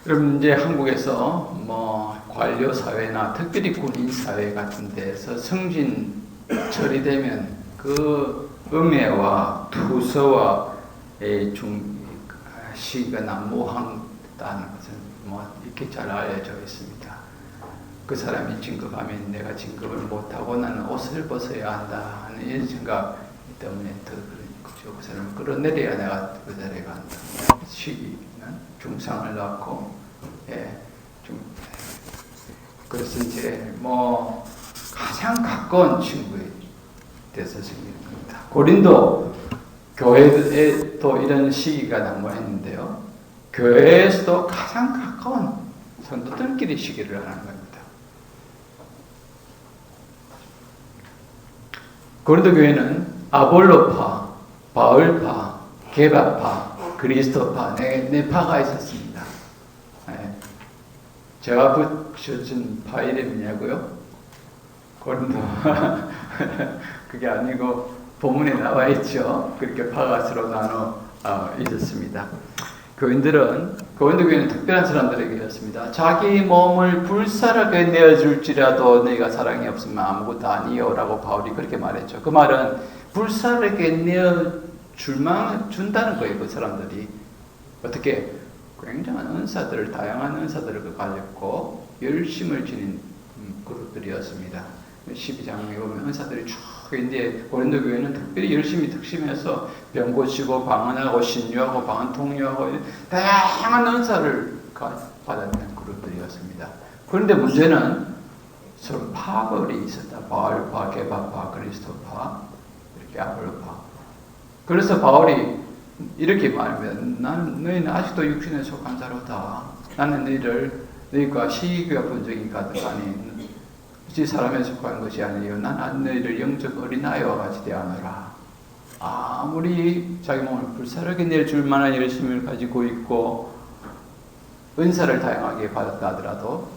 그럼 이제 한국에서 관료 사회나 특별히 군인 사회 같은 데서 승진 처리되면 그 음해와 투서와 시기가 난무한다는 것은 이렇게 잘 알려져 있습니다. 그 사람이 진급하면 내가 진급을 못하고 나는 옷을 벗어야 한다 하는 이런 생각 때문에 더 그렇죠. 그 사람을 끌어내려야 내가 그 자리에 간다. 시기는 중상을 낳고, 그래서 이제 가장 가까운 친구에 대해서 생기는 겁니다. 고린도 교회에도 이런 시기가 난무했는데요. 교회에서도 가장 가까운 성도들끼리 시기를 하는 겁니다. 고린도 교회는 아볼로파, 바울파, 게바파, 그리스도파 네 파가 있었습니다. 제가 붙여준 파 이름이냐고요? 고린도 그게 아니고 본문에 나와 있죠. 그렇게 파가 서로 나눠 있었습니다. 고린도 교회는 특별한 사람들에게였습니다. 자기 몸을 불사르게 내어줄지라도 너희가 사랑이 없으면 아무것도 아니요라고 바울이 그렇게 말했죠. 그 말은 불사르게 준다는 거예요. 그 사람들이 어떻게 굉장한 은사들을, 다양한 은사들을 가졌고 열심을 지닌 그룹들이었습니다. 12장에 보면 은사들이 쭉 있는데 고린도 교회는 특별히 열심히 특심해서 병 고치고 방언하고 신유하고 방언 통유하고 다양한 은사를 받았던 그룹들이었습니다. 그런데 문제는 서로 파벌이 있었다. 바울파, 게바파, 그리스도파, 이렇게 아볼로파. 그래서 바울이 이렇게 말하면 너희는 아직도 육신에 속한 자로다. 나는 너희가 시기가 분적인 가득하니 사람에 속한 것이 아니요 난 너희를 영적 어린아이와 같이 대하노라. 아무리 자기 몸을 불사르게 내줄 만한 열심을 가지고 있고 은사를 다양하게 받았다 하더라도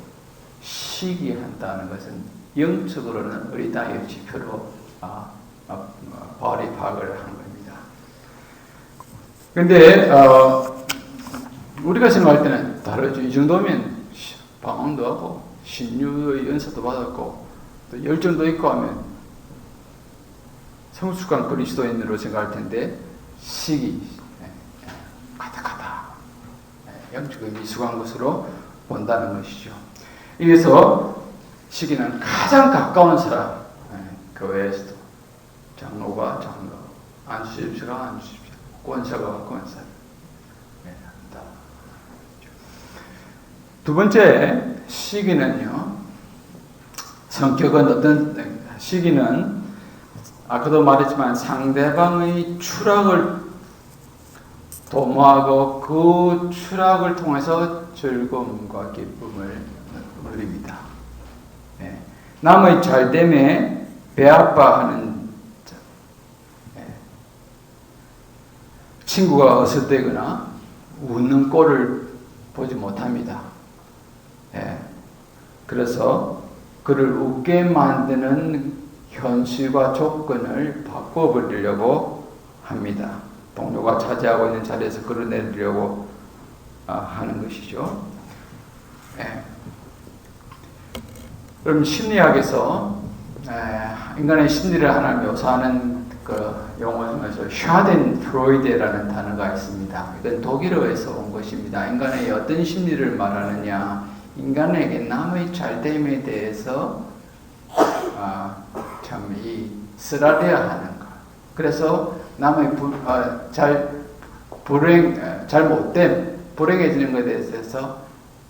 시기한다는 것은 영적으로는 어린아이의 지표로 바울이 파악을 한 겁니다. 근데 우리가 생각할 때는 다르죠. 이 정도면 방언도 하고 신유의 은사도 받았고 또 열정도 있고 하면 성숙한 그리스도인으로 생각할 텐데 시기 가득하다. 영적인 미숙한 것으로 본다는 것이죠. 이래서 시기는 가장 가까운 사람, 교회에서도 장로가 장로, 안수집사가 안수집사, 권사가 권사. 두 번째 시기는요. 성격은 어떤 시기는 아까도 말했지만 상대방의 추락을 도모하고 그 추락을 통해서 즐거움과 기쁨을 누립니다. 남의 잘됨에 배아파하는 친구가 어슷되거나 웃는 꼴을 보지 못합니다. 그래서 그를 웃게 만드는 현실과 조건을 바꿔버리려고 합니다. 동료가 차지하고 있는 자리에서 끌어내리려고 하는 것이죠. 예. 그럼 심리학에서 인간의 심리를 하나 묘사하는 그 용어 중에서 샤덴프로이데라는 단어가 있습니다. 이건 독일어에서 온 것입니다. 인간의 어떤 심리를 말하느냐, 인간에게 남의 잘됨에 대해서 참 이 쓰라려야 하는 것. 그래서 남의 잘못됨, 불행해지는 것에 대해서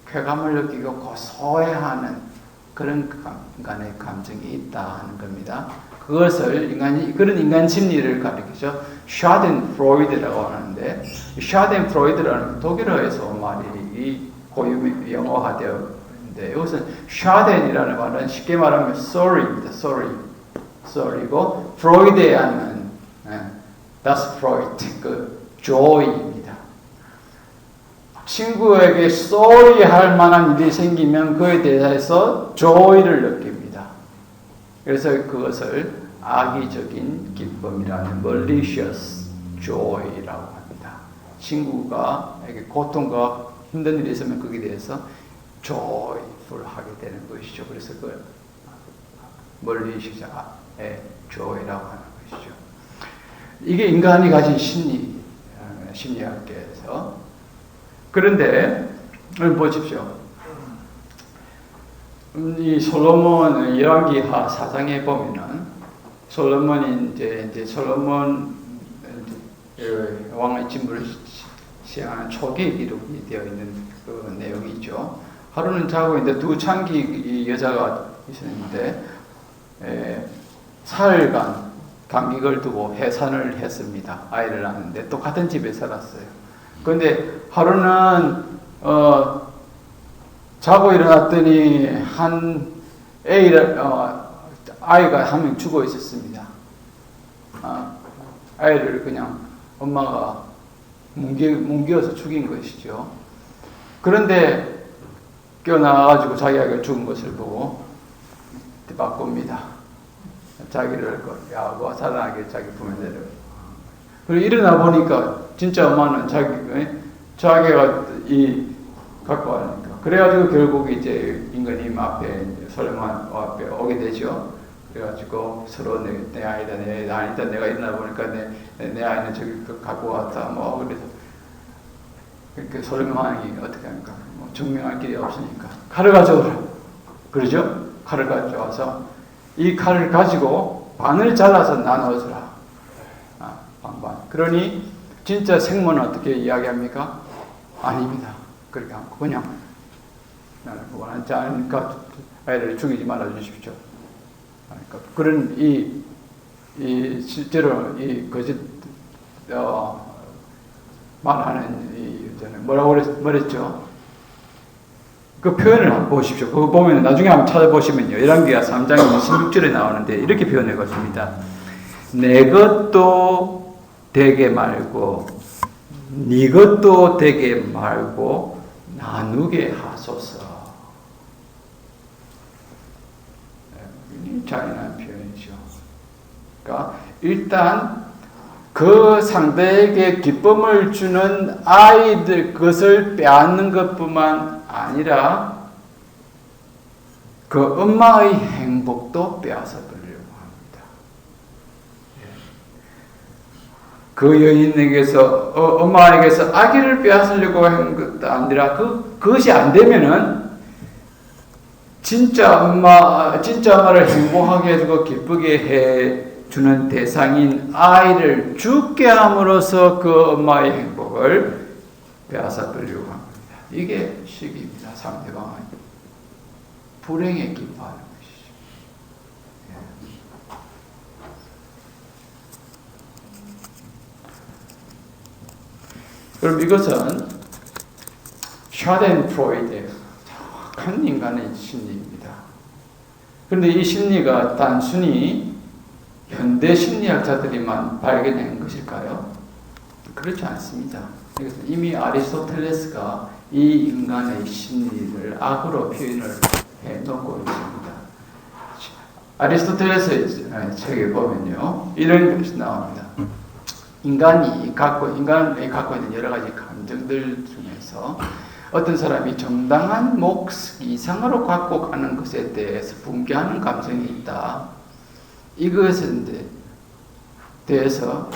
쾌감을 느끼고 고소해하는 그런 인간의 감정이 있다 하는 겁니다. 그것을 그런 인간 심리를 가리키죠. 샤덴프로이드라고 하는데, 샤덴프로이드라는 독일어에서 온 말이 고유 영어화되어 있는데, 이것은 샤덴이라는 말은 쉽게 말하면 sorry입니다. sorry고 프로이드에 하는 das Freud, 그 joy입니다. 친구에게 sorry 할 만한 일이 생기면 그에 대해서 joy를 느낍니다. 그래서 그것을 악의적인 기쁨이라는 malicious joy라고 합니다. 친구가 고통과 힘든 일이 있으면 거기에 대해서 joyful 하게 되는 것이죠. 그래서 그 malicious joy라고 하는 것이죠. 이게 인간이 가진 심리학계에서. 그런데 보십시오. 이 솔로몬 열왕기하 4장에 보면은 솔로몬이 이제 솔로몬 왕의 진부를 시행하는 초기에 기록이 되어 있는 그 내용이죠. 하루는 자고 있는데 두 창기 여자가 있었는데 사흘간 감기를 두고 해산을 했습니다. 아이를 낳았는데 똑같은 집에 살았어요. 그런데 하루는 자고 일어났더니 아이가 한 명 죽어 있었습니다. 아이를 그냥 엄마가 뭉개어서 죽인 것이죠. 그런데 깨어나가지고 자기 아이가 죽은 것을 보고 바꿉니다. 자기를 야구와 살아나게 자기 품에 내려. 그리고 일어나 보니까 진짜 엄마는 자기가 갖고 왔으니까. 그래가지고 결국 이제 임금님 앞에 솔로몬 앞에 오게 되죠. 그래가지고 서로 내 아이다, 내 아니다. 내가 일어나 보니까 내 아이는 저기 갖고 왔다. 뭐 그래서 그 솔로몬이 어떻게 합니까? 뭐 증명할 길이 없으니까 칼을 가져오라. 그러죠? 칼을 가져와서 이 칼을 가지고 반을 잘라서 나누어주라. 반반. 그러니 진짜 생모는 어떻게 이야기합니까? 아닙니다. 그렇게 하고 그냥 나는 원하지 않으니까 아이를 죽이지 말아 주십시오. 그런 실제로 거짓 말하는 뭐라고 그랬죠? 그 표현을 한번 보십시오. 그거 보면 나중에 한번 찾아보시면요. 열왕기하 3장 26절에 나오는데 이렇게 표현해 것입니다. 내 것도 되게 말고 네 것도 되게 말고 나누게 하소서. 잔인한 표현이죠. 그러니까 일단 그 상대에게 기쁨을 주는 아이들 것을 빼앗는 것뿐만 아니라 그 엄마의 행복도 빼앗아 버리려고 합니다. 그 여인에게서 엄마에게서 아기를 빼앗으려고 한 것도 아니라 그것이 안 되면은 진짜 엄마를 행복하게 해주고 기쁘게 해주는 대상인 아이를 죽게 함으로써 그 엄마의 행복을 빼앗아 버리려고 합니다. 이게 시기입니다. 상대방의 불행에 기뻐하는 것이죠. 그럼 이것은 샤덴프로이드의 정확한 인간의 심리입니다. 그런데 이 심리가 단순히 현대 심리학자들이만 발견한 것일까요? 그렇지 않습니다. 이것은 이미 아리스토텔레스가 이 인간의 심리를 악으로 표현을 해놓고 있습니다. 아리스토텔레스의 책에 보면요, 이런 것이 나옵니다. 인간이 갖고 있는 여러 가지 감정들 중에서 어떤 사람이 정당한 몫 이상으로 갖고 가는 것에 대해서 분개하는 감정이 있다. 이것에 대해서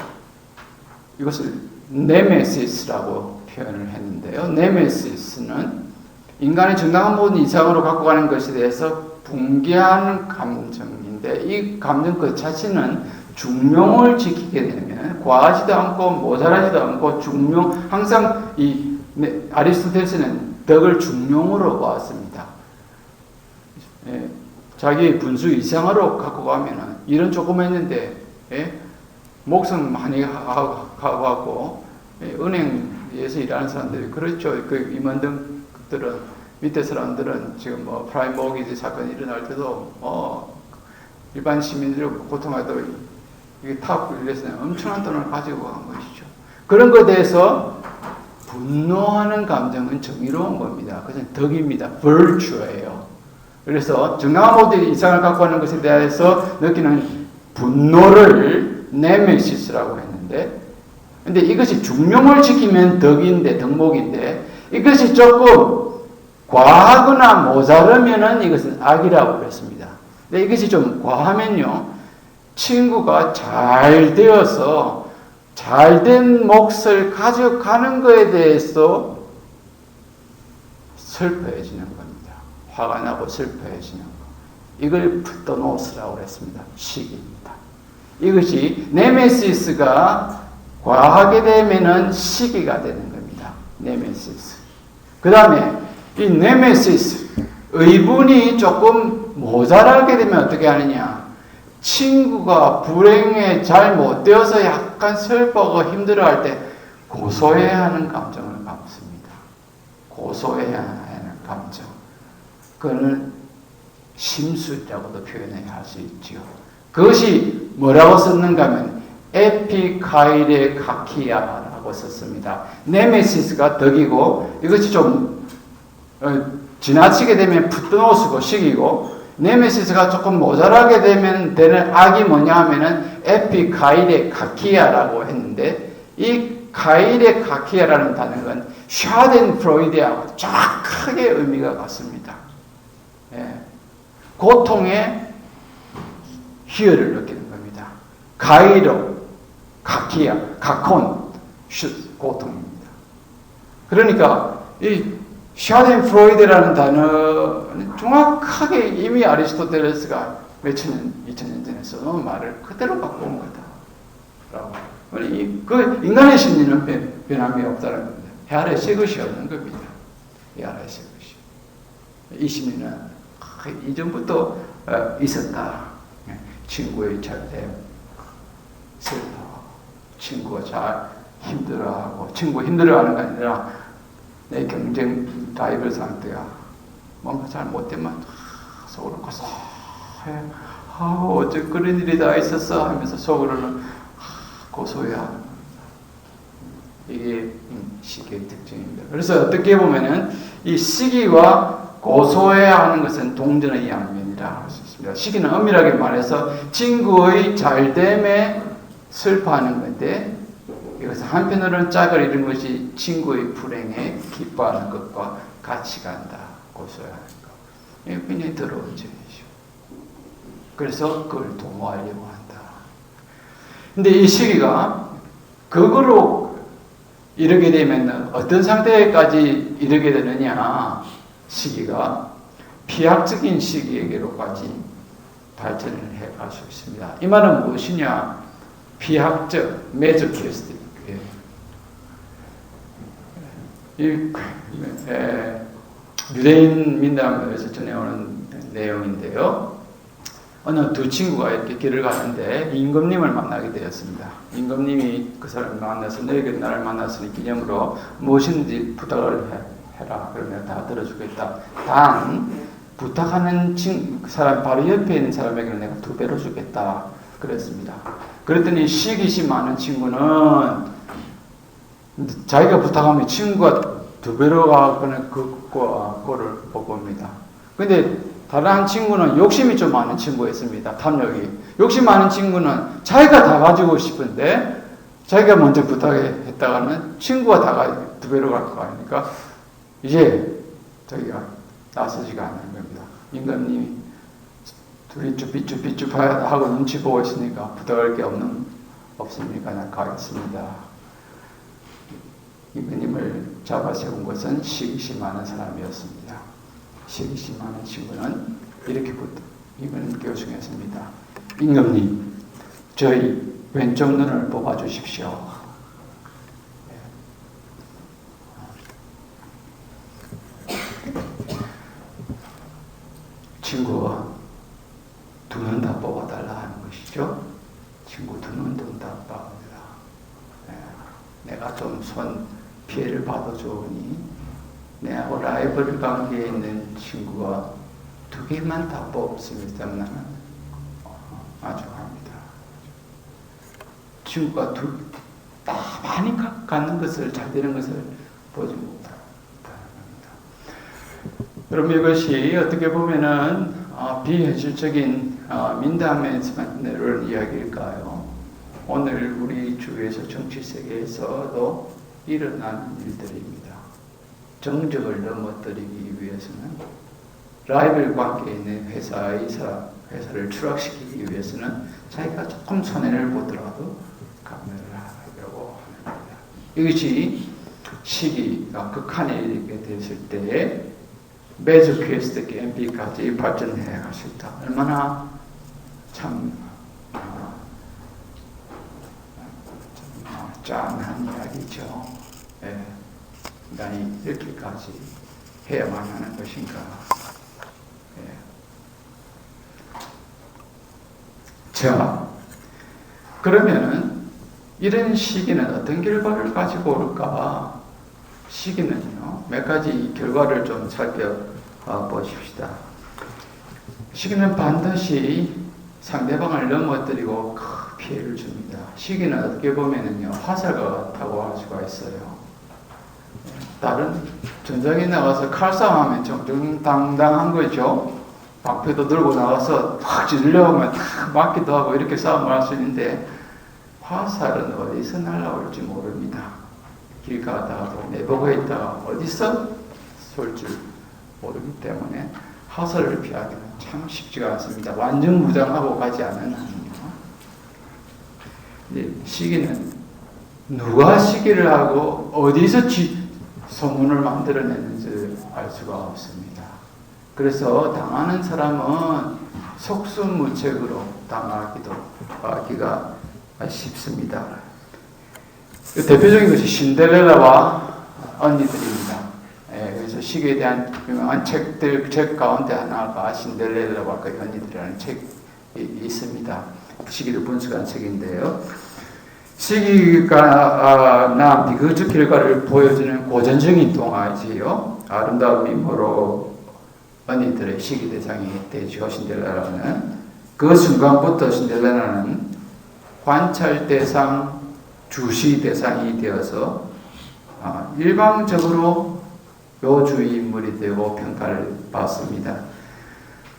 이것을 네메시스라고 표현을 했는데요. 네메시스는 인간의 정당한 몫 이상으로 갖고 가는 것에 대해서 분개하는 감정인데, 이 감정 그 자체는 중용을 지키게 되면 과하지도 않고 모자라지도 않고 항상 아리스토텔레스는 덕을 중용으로 보았습니다. 자기 분수 이상으로 갖고 가면은 일은 조금 했는데 목숨 많이 하고 은행에서 일하는 사람들이 그렇죠. 그 임원들은 밑에 사람들은 지금 프라임 모기지 사건이 일어날 때도 일반 시민들이 고통하도 이게 탑 굴려서 엄청난 돈을 가지고 간 것이죠. 그런 것에 대해서 분노하는 감정은 정의로운 겁니다. 그것은 덕입니다. virtue예요. 그래서 정당한 모델 이상을 갖고 하는 것에 대해서 느끼는 분노를 네메시스라고 했는데, 근데 이것이 중용을 지키면 덕인데, 덕목인데, 이것이 조금 과하거나 모자르면은 이것은 악이라고 그랬습니다. 근데 이것이 좀 과하면요, 친구가 잘 되어서 잘된 몫을 가져가는 것에 대해서 슬퍼해지는 겁니다. 화가 나고 슬퍼해지는 것. 이걸 푸토노스라고 그랬습니다. 시기입니다. 이것이 네메시스가 과하게 되면은 시기가 되는 겁니다. 네메시스. 그 다음에 이 네메시스, 의분이 조금 모자라게 되면 어떻게 하느냐? 친구가 불행에 잘 못 되어서 약간 슬퍼하고 힘들어할 때 고소해야 하는 감정을 감습니다. 고소해야 하는 감정. 그거는 심수라고도 표현해야 할 수 있지요. 그것이 뭐라고 썼는가 하면 에피카이레 카키야라고 썼습니다. 네메시스가 덕이고, 이것이 좀 지나치게 되면 푸트노스고 시기고, 네메시스가 조금 모자라게 되는 악이 뭐냐 하면은 에피카이레 카키야라고 했는데, 이 카이레 카키야라는 단어는 샤덴프로이데하고 정확하게 의미가 같습니다. 고통의 희열을 느끼는 겁니다. 가이로, 카키야, 가콘, 고통입니다. 그러니까 이 샤덴프로이데라는 단어는 정확하게 이미 아리스토텔레스가 몇천 년, 2000년 전에 써놓은 말을 그대로 갖고 온 거다. 그 인간의 심리는 변함이 없다는 겁니다. 헤아려 새 것이 없는 겁니다. 헤아려 새 것이. 이 심리는 이전부터 있었다. 친구의 잘됨, 슬퍼, 친구가 잘 힘들어하고, 친구 힘들어하는 게 아니라 내 경쟁 라이벌 상태야. 뭔가 잘 못되면 속으로 고소해. 어째 그런 일이 다 있었어 하면서 속으로는 고소해야. 이게 시기의 특징입니다. 그래서 어떻게 보면은 이 시기와 고소해야 하는 것은 동전의 양면이라 할 수 있습니다. 시기는 엄밀하게 말해서 친구의 잘됨에 슬퍼하는 건데, 이것은 한편으로는 짝을 잃은 것이 친구의 불행에 기뻐하는 것과 같이 간다. 고소해하는 것. 이게 굉장히 더러운 점이죠. 그래서 그걸 도모하려고 한다. 근데 이 시기가 극으로 이르게 되면 어떤 상태까지 이르게 되느냐? 시기가 피학적인 시기에게로까지 발전을 해갈 수 있습니다. 이 말은 무엇이냐? 피학적, 메조키스틱. 유대인 민담에서 전해오는 내용인데요. 어느 두 친구가 이렇게 길을 가는데 임금님을 만나게 되었습니다. 임금님이 그 사람을 만나서 너희가 나를 만났으니 기념으로 무엇인지 부탁을 해라. 그러면 다 들어주겠다. 단 부탁하는 사람 바로 옆에 있는 사람에게는 내가 2배로 주겠다. 그랬습니다. 그랬더니 시기심 많은 친구는 자기가 부탁하면 친구가 2배로 가거나 그거를 못 봅니다. 근데 다른 한 친구는 욕심이 좀 많은 친구였습니다. 탐욕이. 욕심 많은 친구는 자기가 다 가지고 싶은데 자기가 먼저 부탁했다가는 친구가 다가 두 배로 갈 거 아닙니까? 이제 자기가 나서지가 않는 겁니다. 임금님이 둘이 쭈삐쭈삐쭈 하고 눈치 보고 있으니까 부탁할 게 없습니까? 난 가겠습니다. 임금님을 잡아 세운 것은 시기심 많은 사람이었습니다. 시기심 많은 친구는 이렇게 임금님께 요청했습니다. 임금님, 저희 왼쪽 눈을 뽑아주십시오. 친구가 두 눈 다 뽑아달라 하는 것이죠. 친구 두 눈 다 뽑아옵니다. 내가 좀 손 피해를 받아주니 내하고 라이벌 관계에 있는 친구가 두 개만 다 뽑습니다만 나는 만족합니다. 친구가 다 많이 갖는 것을, 잘 되는 것을 보지 못한다는 겁니다. 그럼 이것이 어떻게 보면은 비현실적인 민담의 이야기일까요? 오늘 우리 주위에서 정치 세계에서도 일어나는 일들입니다. 정적을 넘어뜨리기 위해서는 라이벌 관계에 있는 회사를 추락시키기 위해서는 자기가 조금 손해를 보더라도 감내를 하려고 하는 겁니다. 이것이 시기가 극한에 이르게 됐을 때에 매저퀘스트 게임비까지 발전해 갈 수 있다. 얼마나 참 짠한 이야기죠. 인간이 이렇게까지 해야만 하는 것인가. 자, 그러면은 이런 시기는 어떤 결과를 가지고 올까? 시기는요, 몇 가지 결과를 좀 살펴보십시다. 시기는 반드시 상대방을 넘어뜨리고 큰 피해를 줍니다. 시기는 어떻게 보면은요, 화살과 같다고 할 수가 있어요. 다른 전장에 나가서 칼싸움하면 정정당당한 거죠. 방패도 들고 나가서 탁 찔러오면 탁 맞기도 하고 이렇게 싸움을 할 수 있는데, 화살은 어디서 날아올지 모릅니다. 길 가다가도 내보고 있다가 어디서 쏠 줄 모르기 때문에 화살을 피하기는 참 쉽지가 않습니다. 완전 무장하고 가지 않은 한은요. 시기는 누가 시기를 하고 어디서 소문을 만들어내는지 알 수가 없습니다. 그래서 당하는 사람은 속수무책으로 당하기가 쉽습니다. 대표적인 것이 신데렐라와 언니들입니다. 그래서 시기에 대한 유명한 책 가운데 하나가 신데렐라와 그 언니들이라는 책이 있습니다. 시기를 분석한 책인데요. 시기가 난 비극적 결과를 보여주는 고전적인 동화이지요. 아름다운 미모로 언니들의 시기 대상이 되죠. 신데렐라는 그 순간부터 신데렐라는 관찰 대상, 주시 대상이 되어서 일방적으로 요주의 인물이 되고 평가를 받습니다.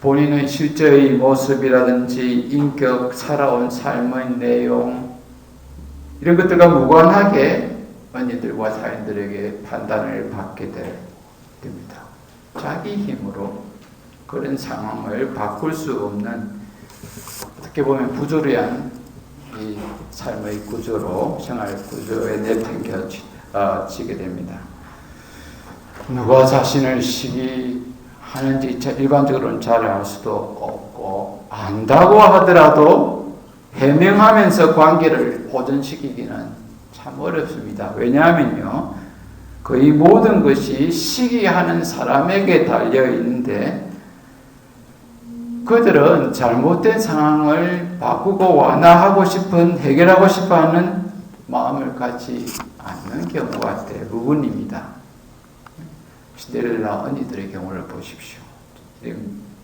본인의 실제의 모습이라든지 인격, 살아온 삶의 내용 이런 것들과 무관하게 언니들과 자인들에게 판단을 받게 됩니다. 자기 힘으로 그런 상황을 바꿀 수 없는, 어떻게 보면 부조리한 이 삶의 구조로, 생활 구조에 내팽겨치게 됩니다. 누가 자신을 시기하는지 일반적으로는 잘 알 수도 없고, 안다고 하더라도 해명하면서 관계를 보존시키기는 참 어렵습니다. 왜냐하면요, 거의 모든 것이 시기하는 사람에게 달려있는데, 그들은 잘못된 상황을 바꾸고 완화하고 싶은, 해결하고 싶어 하는 마음을 갖지 않는 경우가 대부분입니다. 신데렐라 언니들의 경우를 보십시오.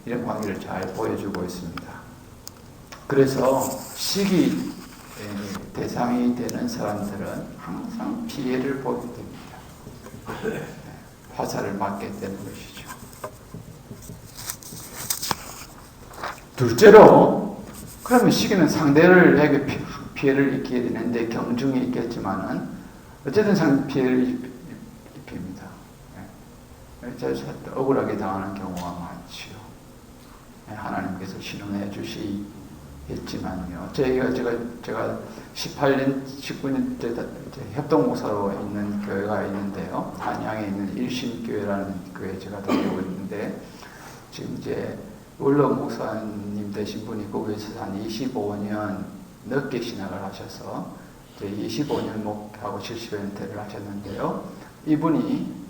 이런 관계를 잘 보여주고 있습니다. 그래서 시기 대상이 되는 사람들은 항상 피해를 보게 됩니다. 화살을 맞게 되는 것이죠. 둘째로, 그러면 시기는 상대를 피해를 입게 되는데 경중이 있겠지만은 어쨌든 피해를 입힙니다. 억울하게 당하는 경우가 많지요. 하나님께서 신원해 주시겠지만요. 제가 18년, 19년 협동목사로 있는 교회가 있는데요. 안양에 있는 일신교회라는 교회 제가 다니고 있는데, 지금 이제 원로 목사님 되신 분이 거기에서 한 25년 넘게 신학을 하셔서 이제 25년 목하고 70여 년대를 하셨는데요. 이분이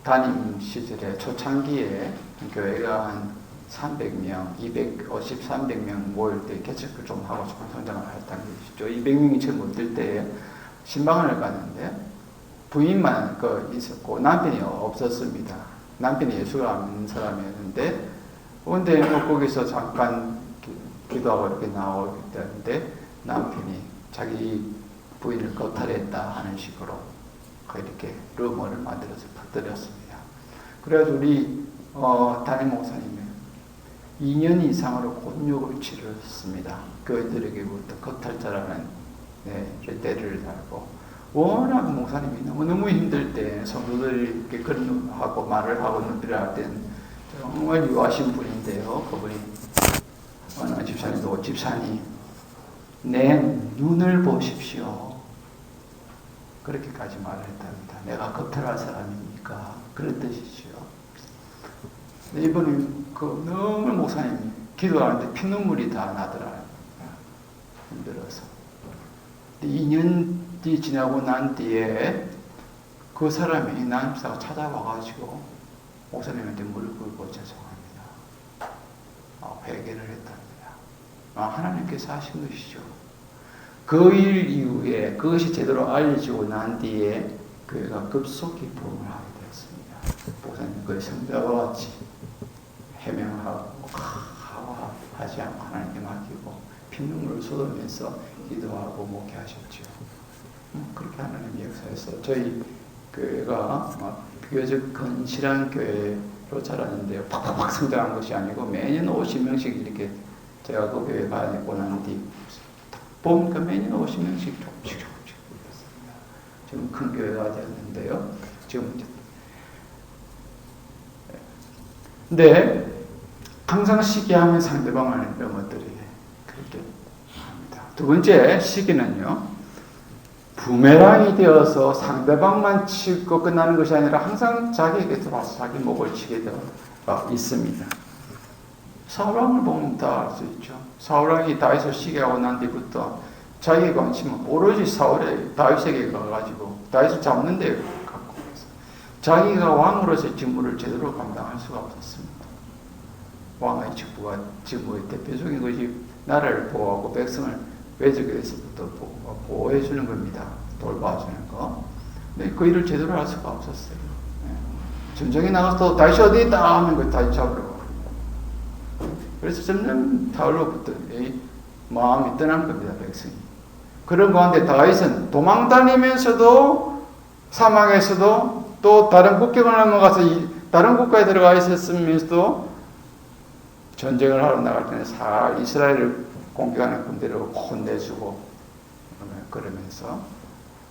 담임 시절에 초창기에 교회가 한 300명, 250, 300명 모일 때 개척을 좀 하고 조금 성장을 했다는 것이죠. 200명이 채 못 될 때 신방을 갔는데 부인만 있었고 남편이 없었습니다. 남편이 예수를 안 믿는 사람이었는데 근데 거기서 잠깐 기도하고 이렇게 나오겠다는데 남편이 자기 부인을 거탈했다 하는 식으로 이렇게 루머를 만들어서 퍼뜨렸습니다. 그래가지고 우리 담임 목사님이 2년 이상으로 곤욕을 치렀습니다. 교회들에게부터 거탈자라는 레대를 달고, 워낙 목사님이 너무너무 힘들 때 성도들이 이렇게 그런 하고 말을 하고 눈길을 할 때는 정말 유하신 분인데요. 그분이 어느 집사님 내 눈을 보십시오. 그렇게까지 말을 했답니다. 내가 거탈할 사람입니까? 그런 뜻이죠. 이번에 너무 목사님이 기도하는데 피눈물이 다 나더라고요. 힘들어서. 2년이 지나고 난 뒤에 그 사람이 남사가 찾아와가지고 목사님한테 무릎 꿇고 죄송합니다. 회개를 했답니다. 하나님께서 하신 것이죠. 그 일 이후에 그것이 제대로 알려지고 난 뒤에 교회가 급속히 부흥을 하게 되었습니다. 목사님 그 성자와 같이 해명하고 하지 않고 하나님께 맡기고 피눈물을 쏟으면서 기도하고 목회하셨죠. 그렇게 하나님의 역사에서 저희 교회가 비교적 건실한 교회로 자랐는데요. 팍팍팍 성장한 것이 아니고 매년 50명씩 이렇게 제가 그 교회 가고 난 뒤 보니까 매년 50명씩 조금씩 늘었습니다. 지금 큰 교회가 되었는데요. 지금 근데 항상 시기하면 상대방을 넘어뜨리게 그렇게 합니다. 두 번째 시기는요. 부메랑이 되어서 상대방만 치고 끝나는 것이 아니라 항상 자기에게 들어와서 자기 목을 치게 되어 있습니다. 사울왕을 보면 다 알 수 있죠. 사울왕이 다윗을 시기하고 난 뒤부터 자기 관심은 오로지 다윗에게 가가지고 다윗을 잡는 데 갖고 있어요. 자기가 왕으로서의 직무를 제대로 감당할 수가 없었습니다. 왕의 직무의 대표적인 것이 나라를 보호하고 백성을 외적에서부터 보호해주는 겁니다. 돌봐주는 거. 근데 그 일을 제대로 할 수가 없었어요. 전쟁에 나가서 다윗이 어디 있다 하면 그 다윗 잡으러 가요. 그래서 점점 사울로부터 마음이 떠난 겁니다. 백성이. 그런 가운데 다윗은 도망다니면서도 사막에서도 또 다른 국경을 넘어가서 다른 국가에 들어가 있었으면서도 전쟁을 하러 나갈 때는 이스라엘을 공격하는 군대를 혼내주고 그러면서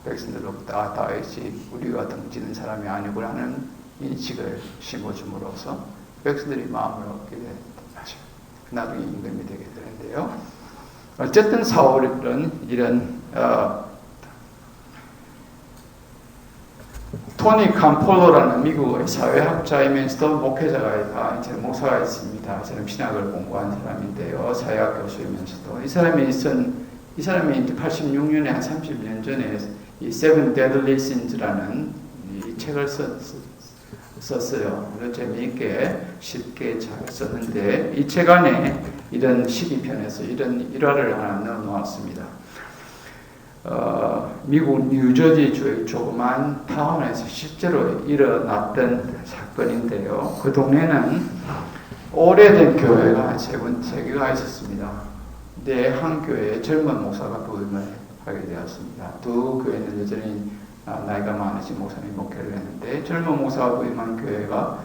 백성들로부터 다윗이 우리가 등지는 사람이 아니구나 하는 인식을 심어줌으로써 백성들이 마음을 얻게 된다. 나중에 임금이 되게 되는데요. 어쨌든 사울은 이런 토니 캄폴로라는 미국의 사회학자이면서도 목사가 있습니다. 저는 신학을 공부한 사람인데요. 사회학 교수이면서도 이 사람이 86년에 한 30년 전에 이 Seven Deadly Sins라는 이 책을 썼어요. 재미있게 쉽게 잘 썼는데 이 책 안에 이런 시기편에서 이런 일화를 하나 넣어놓았습니다. 미국 뉴저지주의 조그만 타운에서 실제로 일어났던 사건인데요. 그 동네는 오래된 교회가 세 개가 있었습니다. 근데 한 교회에 젊은 목사가 부임을 하게 되었습니다. 두 교회는 여전히 나이가 많으신 목사님 목회를 했는데 젊은 목사가 부임한 교회가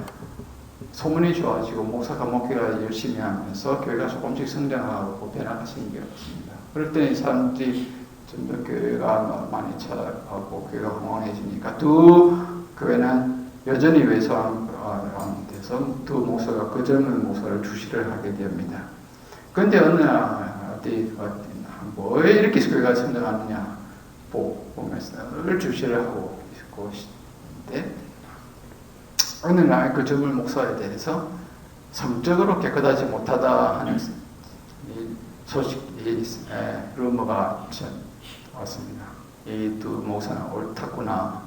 소문이 좋아지고 목사가 목회가 열심히 하면서 교회가 조금씩 성장하고 변화가 생겼습니다. 그럴 때 사람들이 점점 교회가 많이 찾아가고 교회가 흥황해지니까 두 교회는 여전히 외소한 데서 두 목사가 그 젊은 목사를 주시를 하게 됩니다. 그런데 어느 날 왜 이렇게 교회가 성장하느냐 보면서 늘 주시를 하고 있고 있는데 어느 날 그 젊은 목사에 대해서 성적으로 깨끗하지 못하다 하는 소식이 루머가 왔습니다. 이 두 목사는 옳다구나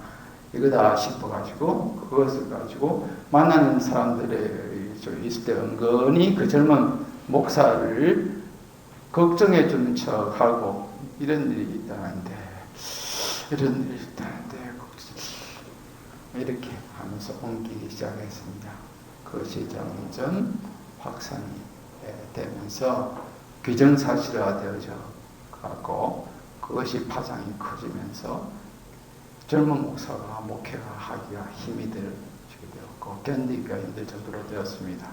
이거다 싶어가지고 그것을 가지고 만나는 사람들이 있을 때 은근히 그 젊은 목사를 걱정해 주는 척하고 이런 일이 있다는데 이렇게 하면서 옮기기 시작했습니다. 그것이 점점 확산이 되면서 규정사실화 되어져 가고 그것이 파장이 커지면서 젊은 목사가 목회가 하기가 힘이 들게 되었고 견디기가 힘들 정도로 되었습니다.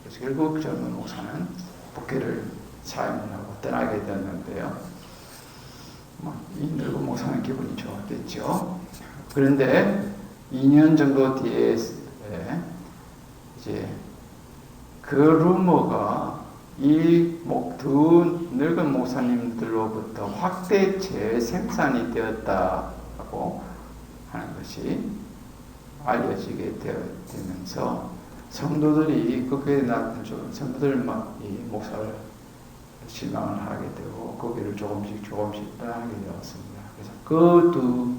그래서 결국 젊은 목사는 목회를 사임하고 떠나게 되었는데요. 이 늙은 목사는 기분이 좋았겠죠. 그런데 2년 정도 뒤에 이제 그 루머가 이 두 늙은 목사님들로부터 확대 재생산이 되었다고 하는 것이 알려지게 되면서 성도들이 그 교회에 나왔던 성도들 막 이 목사를 실망을 하게 되고 그 교회를 조금씩 떠나게 되었습니다. 그래서 그 두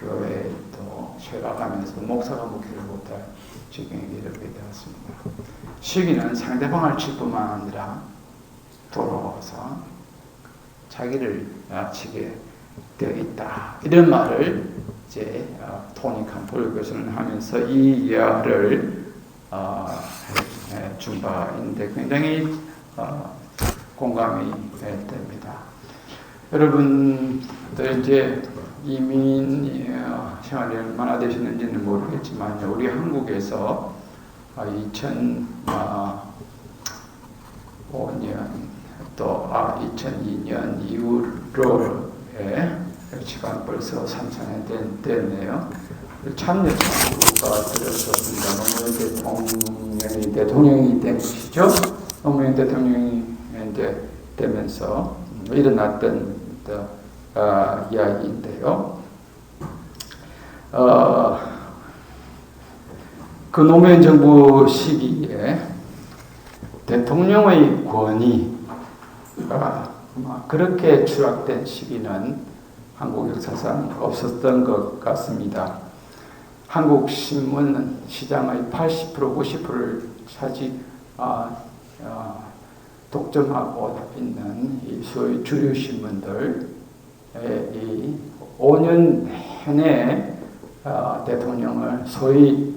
교회도 쇠락하면서 목사가 목회를 못할 지경에 이르게 되었습니다. 시기는 상대방을 칠 뿐만 아니라 돌아와서 자기를 치게 되어 있다. 이런 말을 이제 토니 캄폴 교수는 하면서 이 이야기를 준 바인데 굉장히 공감이 됩니다. 여러분들 이제 이민 생활이 얼마나 되셨는지는 모르겠지만 우리 한국에서 2005년 또 2002년 이후로에 시간 벌써 3-4년 됐네요. 참여정부가 들어섰습니다. 노무현 대통령이 된 것이죠. 노무현 대통령이 이제 되면서 일어났던 이야기인데요. 그 노무현 정부 시기에 대통령의 권위가 그렇게 추락된 시기는 한국 역사상 없었던 것 같습니다. 한국 신문 시장의 80% 90%를 독점하고 있는 이 소위 주류 신문들, 이 5년 내내 대통령을 소위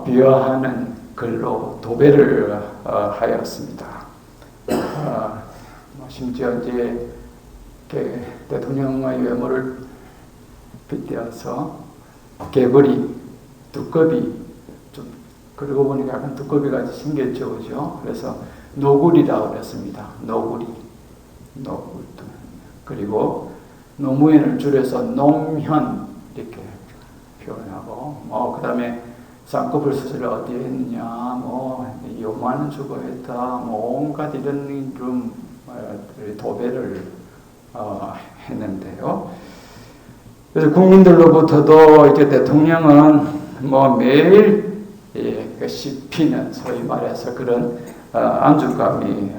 비하하는 글로 도배를 하였습니다. 심지어 이제 대통령의 외모를 빗대어서 개구리, 두꺼비, 좀 그러고 보니까 약간 두꺼비같이 생겼죠, 그죠? 그래서 노구리라고 그랬습니다. 노구리. 그리고 노무현을 줄여서 놈현 이렇게 표현하고, 그 다음에 쌍꺼풀 수술을 어디에 했느냐, 요만한 수고했다, 온갖 이런 좀 도배를 했는데요. 그래서 국민들로부터도 이제 대통령은 매일 씹히는 소위 말해서 그런 안주감이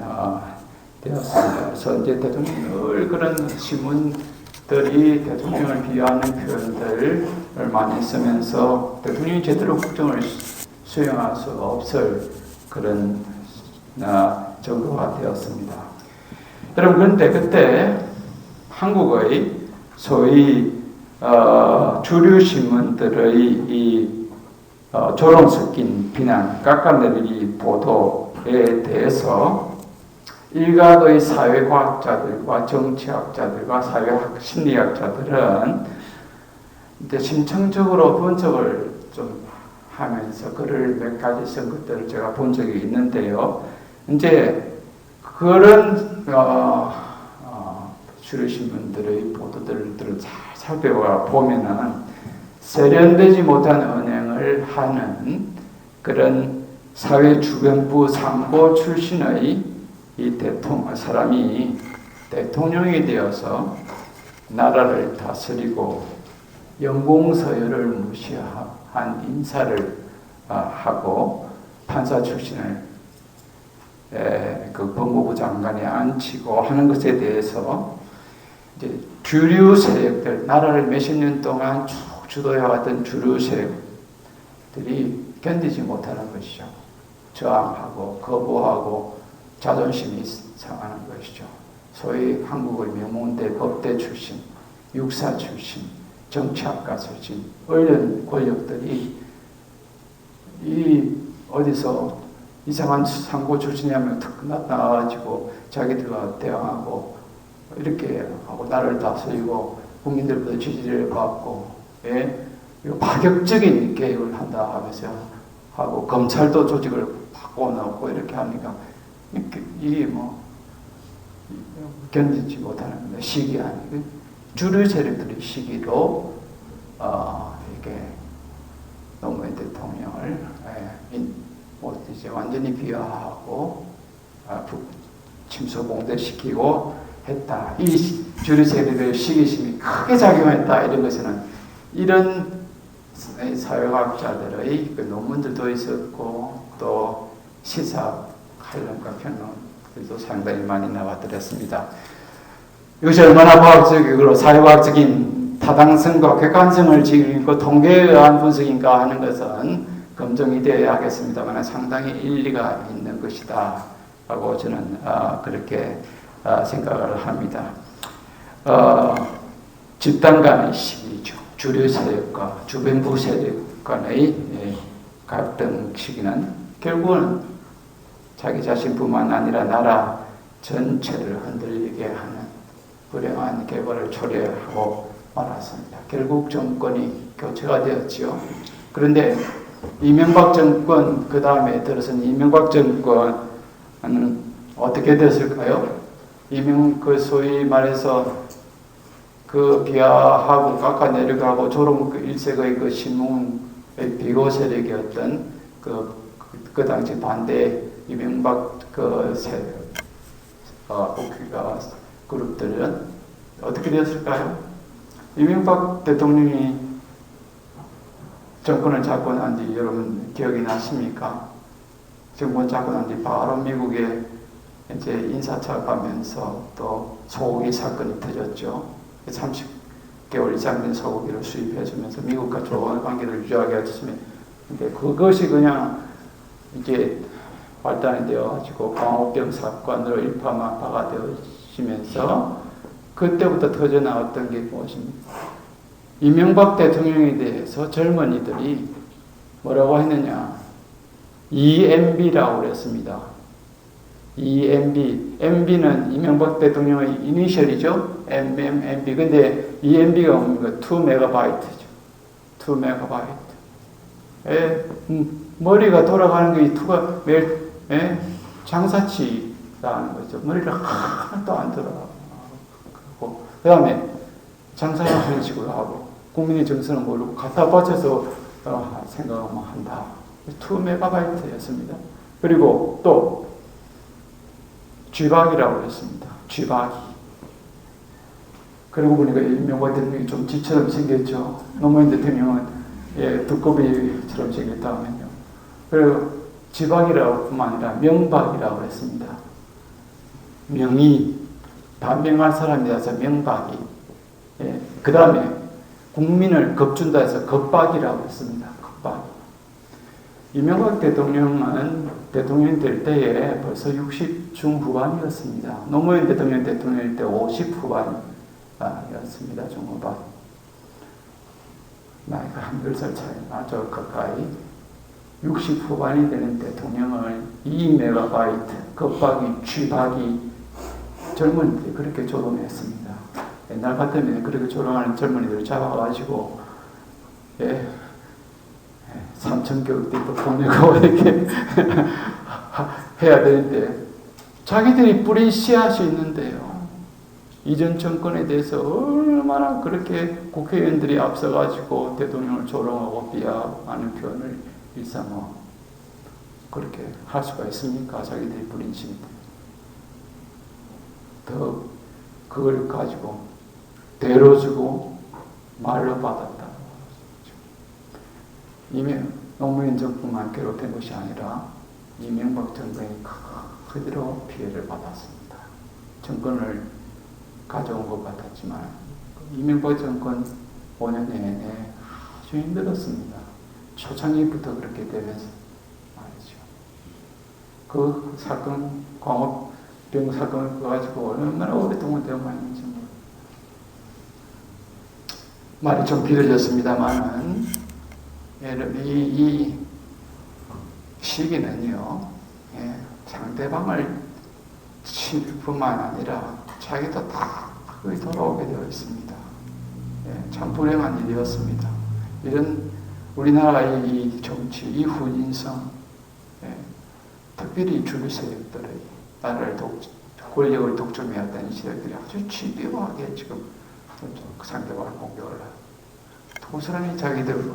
되었습니다. 그래서 이제 대통령이 늘 그런 신문들이 대통령을 비하하는 표현들을 많이 쓰면서 대통령이 제대로 국정을 수행할 수 없을 그런 정도가 되었습니다. 여러분, 그런데 그때 한국의 소위 주류 신문들의 이 조롱 섞인 비난, 깎아내리기 보도에 대해서 일각의 사회과학자들과 정치학자들과 사회학 심리학자들은 이제 심층적으로 분석을 좀 하면서 글을 몇 가지 쓴 것들을 제가 본 적이 있는데요. 이제 그런 주류신문들의 보도들을 잘 살펴보면은 세련되지 못한 언행을 하는 그런 사회 주변부 상고 출신의 이 사람이 대통령이 되어서 나라를 다스리고 연공서열을 무시한 인사를 하고 판사 출신을 그 법무부 장관에 앉히고 하는 것에 대해서 이제 주류 세력들, 나라를 몇십 년 동안 쭉 주도해왔던 주류 세력들이 견디지 못하는 것이죠. 저항하고 거부하고 자존심이 상하는 것이죠. 소위 한국의 명문대 법대 출신, 육사 출신, 정치학과 출신, 언론 권력들이 이 어디서 이상한 상고 출신이 하면 탁 나와가지고 자기들과 대항하고 이렇게 하고 나라를 다스리고 국민들부터 지지를 받고 파격적인 계획을 한다 하면서 하고 검찰도 조직을 바꿔놓고 이렇게 하니까 이게 뭐 견디지 못하는 시기 아니고 주류 세력들의 시기로 이렇게 노무현 대통령을 이제 완전히 비하하고 침소봉대시키고 했다. 이 주류 세력의 시기심이 크게 작용했다. 이런 것은 이런 사회학자들의 그 논문들도 있었고 또 시사 칼럼과 평론들도 상당히 많이 나와드렸습니다. 이것이 얼마나 과학적이고 사회과학적인 타당성과 객관성을 지니고 통계에 의한 분석인가 하는 것은 검증이 되어야 하겠습니다만 상당히 일리가 있는 것이다 라고 저는 그렇게 생각을 합니다. 집단 간의 시기죠. 주류 세력과 주변부 세력 간의 갈등 시기는 결국은 자기 자신뿐만 아니라 나라 전체를 흔들리게 하는 불행한 결과를 초래하고 말았습니다. 결국 정권이 교체가 되었지요. 그런데 이명박 정권 그 다음에 들어선 이명박 정권은 어떻게 됐을까요? 그 소위 말해서 그 비하하고 깎아내려가고 조롱 일색의 그 신문의 비고 세력이었던 그 당시 반대 이명박 그룹들은 어떻게 되었을까요? 이명박 대통령이 정권을 잡고 난 뒤 여러분 기억이 나십니까? 정권 잡고 난 뒤 바로 미국에 이제 인사차 가면서 또 소고기 사건이 터졌죠. 30개월 이상 된 소고기를 수입해주면서 미국과 좋은 관계를 유지하게 했으면, 근데 그것이 그냥 이제 발단이 되어가지고 광우병 사건으로 일파만파가 되어지면서 그때부터 터져나왔던 게 무엇입니까? 이명박 대통령에 대해서 젊은이들이 뭐라고 했느냐? EMB라고 그랬습니다. EMB. MB는 이명박 대통령의 이니셜이죠. MB. 근데 EMB가 뭡니까? 2MB죠. 2MB. 머리가 돌아가는 게 2가 매일 장사치라는 거죠. 머리가 하나도 안 돌아가고. 그 다음에 장사를 하는 식으로 하고 국민의 정서는 모르고 갖다 바쳐서 생각만 한다. 2MB였습니다. 그리고 또 쥐박이라고 했습니다. 쥐박이. 그러고 보니까 이명박 대통령이 좀 쥐처럼 생겼죠. 노무현 대통령은 두꺼비처럼 생겼다면요. 그리고 쥐박이라고 뿐만 아니라 명박이라고 했습니다. 명이 반명할 사람이라서 명박이. 그 다음에 국민을 겁준다 해서 겁박이라고 했습니다. 겁박이. 이명박 대통령은 대통령 될 때에 벌써 60 중후반이었습니다. 노무현 대통령일 때 50 후반이었습니다. 중후반. 나이가 한 10살 차이 아주 가까이 60 후반이 되는 대통령을 2MB 겁박이, 쥐박이 젊은이들이 그렇게 조롱했습니다. 옛날 같으면 그렇게 조롱하는 젊은이들을 잡아가지고 삼천교육도 보내고 이렇게 해야 되는데 자기들이 뿌린 씨앗이 있는데요. 이전 정권에 대해서 얼마나 그렇게 국회의원들이 앞서가지고 대통령을 조롱하고 비하하는 표현을 일삼아 그렇게 할 수가 있습니까? 자기들이 뿌린 씨. 더 그걸 가지고 대로 주고 말로 받았다. 노무현 정부만 괴롭힌 것이 아니라 이명박 정권이 그대로 피해를 받았습니다. 정권을 가져온 것 같았지만 이명박 정권 5년 내내 아주 힘들었습니다. 초창기부터 그렇게 되면서 말이죠. 그 사건, 광업병 사건을 가지고 얼마나 오랫동안 대응했는지 말이 좀 길어졌습니다만은 이 시기는요, 상대방을 칠 뿐만 아니라 자기도 다 거의 돌아오게 되어 있습니다. 참 불행한 일이었습니다. 이런 우리나라의 이 정치, 이 후진성, 특별히 주류 세력들의 나라를 권력을 독점해왔다는 세력들이 아주 집요하게 지금 상대방을 공격을 하고 고스란히 자기들로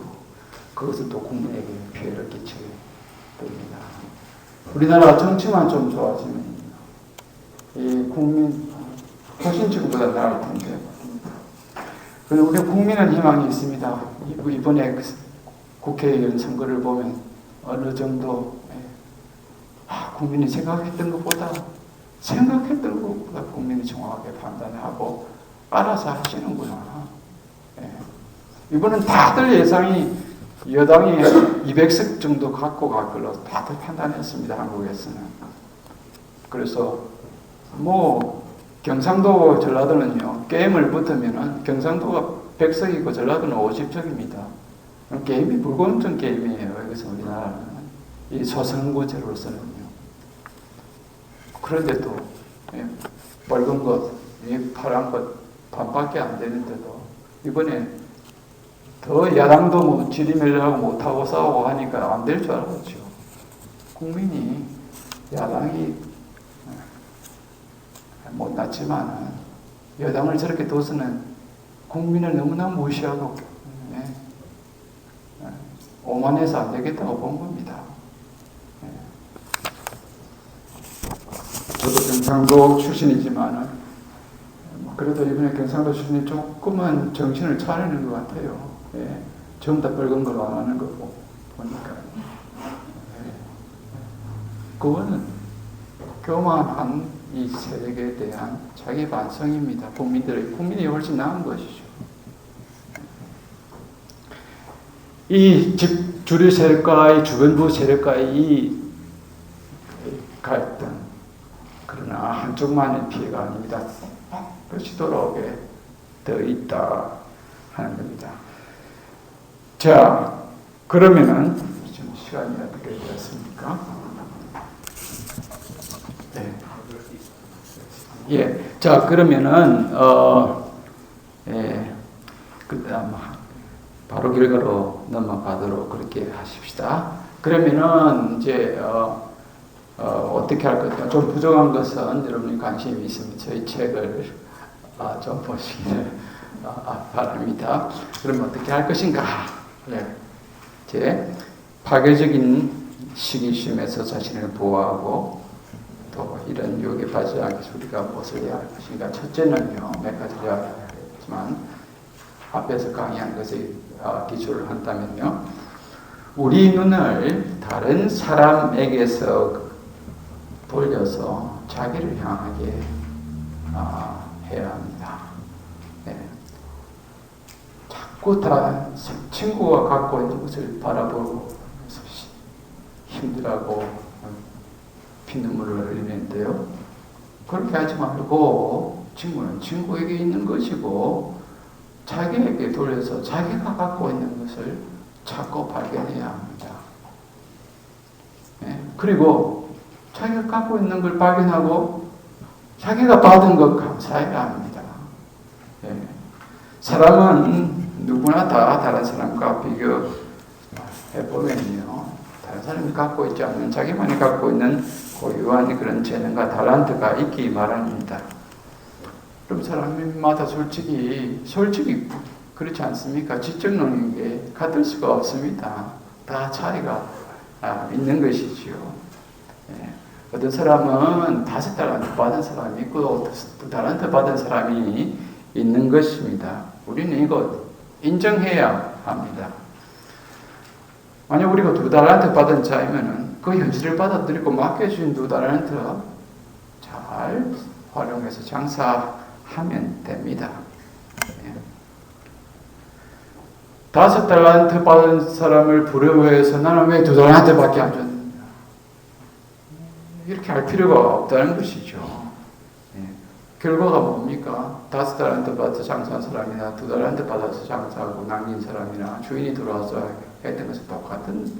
그것은 또 국민에게 피해를 끼치게 됩니다. 우리나라 정치만 좀 좋아지면 이 국민 훨씬 지금보다 나을 텐데 그리고 우리 국민은 희망이 있습니다. 이번에 국회의원 선거를 보면 어느 정도 국민이 생각했던 것보다 국민이 정확하게 판단하고 알아서 하시는구나. 이번은 다들 예상이 여당이 200석 정도 갖고 갈 걸로 다들 판단했습니다. 한국에서는. 그래서 경상도 전라도는요. 게임을 붙으면은 경상도가 100석이고 전라도는 50석입니다. 게임이 불공정 게임이에요. 여기서 우리나라는 이 소선구제로서는요. 그런데도 빨간 것, 파란 것 반밖에 안 되는데도 이번에 더 야당도 지리멸하고 못하고 싸우고 하니까 안 될 줄 알았죠. 국민이 야당이 못났지만 여당을 저렇게 둬서는 국민을 너무나 무시하고 오만해서 안 되겠다고 본 겁니다. 저도 경상도 출신이지만 그래도 이번에 경상도 출신이 조금은 정신을 차리는 것 같아요. 전부 다 빨간 걸로 안 하는 거 보니까. 그거는 교만한 이 세력에 대한 자기 반성입니다. 국민이 훨씬 나은 것이죠. 이 주류 세력과의 주변부 세력과의 이 갈등, 그러나 한쪽만의 피해가 아닙니다. 그것이 돌아오게 되어 있다 하는 겁니다. 자, 그러면은 지금 시간이 어떻게 되었습니까? 네. 예. 자, 그러면은 바로 결과로 넘어가도록 그렇게 하십시다. 그러면은 이제 어떻게 할 것인가? 좀 부족한 것은 여러분이 관심이 있으면 저희 책을 좀 보시기를 바랍니다. 그럼 어떻게 할 것인가? 이제 파괴적인 시기심에서 자신을 보호하고 또 이런 유혹에 빠지지 않게 우리가 무엇을 해야 할 것인가? 첫째는요, 몇 가지를 이야기하지만 앞에서 강의한 것에 기초를 한다면요, 우리 눈을 다른 사람에게서 돌려서 자기를 향하게 해야 합니다. 자꾸 다 친구가 갖고 있는 것을 바라보고 힘들어하고 피눈물을 흘리는데요. 그렇게 하지 말고 친구는 친구에게 있는 것이고 자기에게 돌려서 자기가 갖고 있는 것을 찾고 발견해야 합니다. 그리고 자기가 갖고 있는 걸 발견하고 자기가 받은 것 감사해야 합니다. 사람은 누구나 다 다른 사람과 해보면요, 다른 사람이 갖고 있지 않는 자기만이 갖고 있는 고유한 그런 재능과 달란트가 있기 마련입니다. 그럼 사람마다 솔직히 그렇지 않습니까? 지적 능력이 같을 수가 없습니다. 다 차이가 있는 것이지요. 예. 어떤 사람은 5달란트 받은 사람이 있고 2달란트 받은 사람이 있는 것입니다. 우리는 이거 인정해야 합니다. 만약 우리가 2달란트 받은 자이면은 그 현실을 받아들이고 맡겨주신 2달란트 잘 활용해서 장사하면 됩니다. 5달란트 받은 사람을 부러워해서 나는 왜 2달란트밖에 안 줬느냐, 이렇게 할 필요가 없다는 것이죠. 결과가 뭡니까? 5달란트 받아서 장사한 사람이나 2달란트 받아서 장사하고 남긴 사람이나 주인이 들어와서 했던 것은 똑같은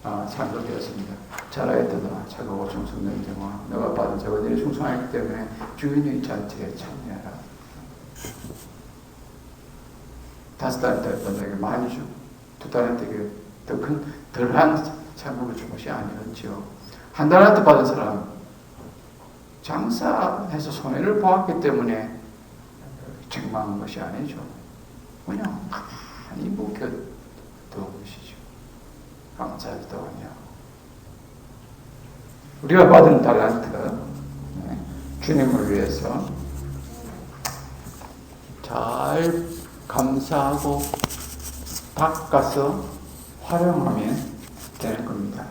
삶도 되었습니다. 잘하였다 자고 충성된 정화 너가 받은 자가 너를 충성하기 때문에 주인의 잔치에 참여하라. 5달란트 받은 자에게 많이 주고 2달란트에게 덜한 삶을 준 것이 아니었죠. 1달란트 받은 사람 장사해서 손해를 보았기 때문에 책망한 것이 아니죠. 그냥 가만히 묵혀둔 것이죠. 감사하지도 않냐고. 우리가 받은 달란트, 주님을 위해서 잘 감사하고 닦아서 활용하면 되는 겁니다.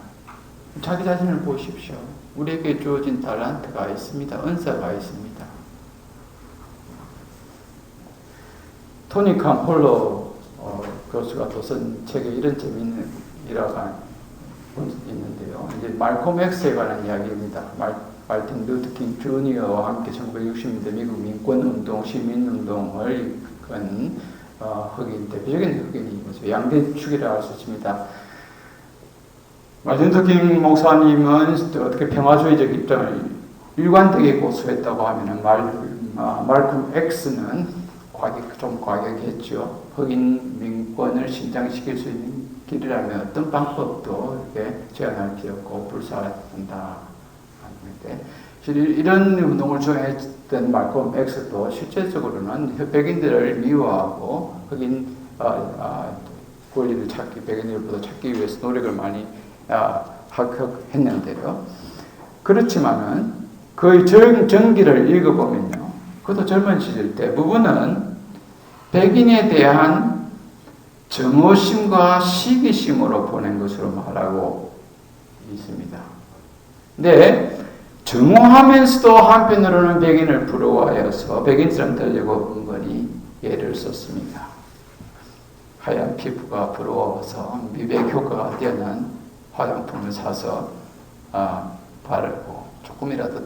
자기 자신을 보십시오. 우리에게 주어진 달란트가 있습니다. 은사가 있습니다. 토니 캄폴러 교수가 또 쓴 책에 이런 재미있는 일화가 있는데요. 이제 말콤 X에 관한 이야기입니다. 말틴 루터 킹 주니어와 함께 1960년대 미국 민권운동, 시민운동을 이끈 대표적인 흑인이 뭐죠? 양대축이라고 할 수 있습니다. 마틴 루터 킹 목사님은 어떻게 평화주의적 입장을 일관되게 고수했다고 하면은 말콤 X는 좀 과격했죠. 흑인 민권을 신장시킬 수 있는 길이라면 어떤 방법도 이렇게 제한할 필요 없고 불사한다 하는데, 이런 운동을 주장했던 말콤 X도 실제적으로는 백인들을 미워하고 흑인 권리를 백인들보다 찾기 위해서 노력을 많이 했는데요. 그렇지만은 그 전기를 읽어보면요, 그것도 젊은 시절 대부분은 백인에 대한 정오심과 시기심으로 보낸 것으로 말하고 있습니다. 근데 정오하면서도 한편으로는 백인을 부러워하여서 백인처럼 되려고 은근히 예를 썼습니다. 하얀 피부가 부러워서 미백 효과가 뛰어난 화장품을 사서 바르고 조금이라도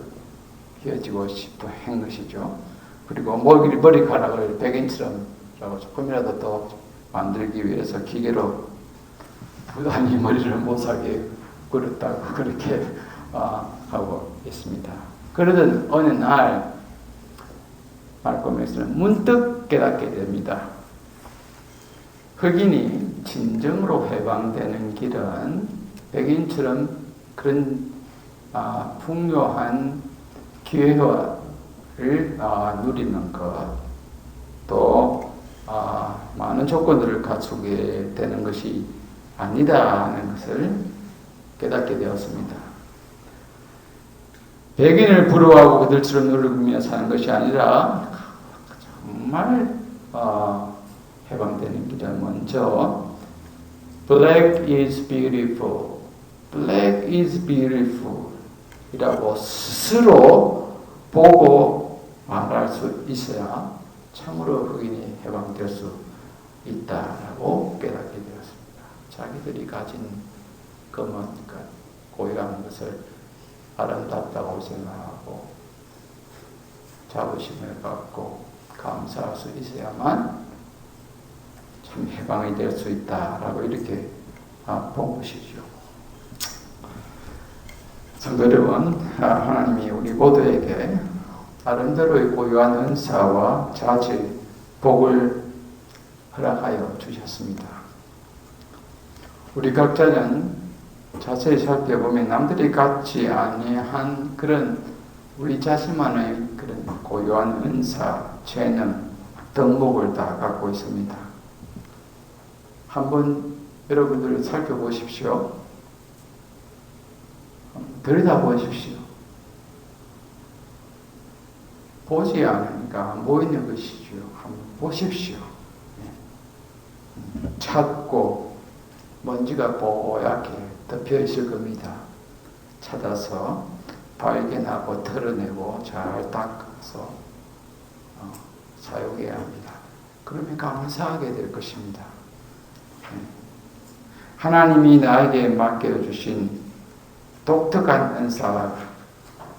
휘어지고 싶어 한 것이죠. 그리고 머리카락을 백인처럼 조금이라도 더 만들기 위해서 기계로 부단히 머리를 못하게 굴었다고 그렇게 하고 있습니다. 그러던 어느 날 말콤 X는 문득 깨닫게 됩니다. 흑인이 진정으로 해방되는 길은 백인처럼 그런 풍요한 기회를 누리는 것, 또 많은 조건들을 갖추게 되는 것이 아니다 하는 것을 깨닫게 되었습니다. 백인을 부러워하고 그들처럼 누리며 사는 것이 아니라 정말 해방되는 길은 먼저 Black is beautiful, Black is beautiful 이라고 스스로 보고 말할 수 있어야 참으로 흑인이 해방될 수 있다라고 깨닫게 되었습니다. 자기들이 가진 검은 고유한 것을 아름답다고 생각하고 자부심을 갖고 감사할 수 있어야만 참 해방이 될 수 있다라고 이렇게 본 것이죠. 성도 여러분, 하나님이 우리 모두에게 나름대로의 고유한 은사와 자질, 복을 허락하여 주셨습니다. 우리 각자는 자세히 살펴보면 남들이 갖지 아니한 그런 우리 자신만의 그런 고유한 은사, 재능, 덕목을 다 갖고 있습니다. 한번 여러분들 살펴보십시오. 들여다보십시오. 보지 않으니까 안 보이는 것이죠. 한번 보십시오. 찾고 먼지가 뽀얗게 덮여 있을 겁니다. 찾아서 발견하고 털어내고 잘 닦아서 사용해야 합니다. 그러면 감사하게 될 것입니다. 하나님이 나에게 맡겨주신 독특한 은사,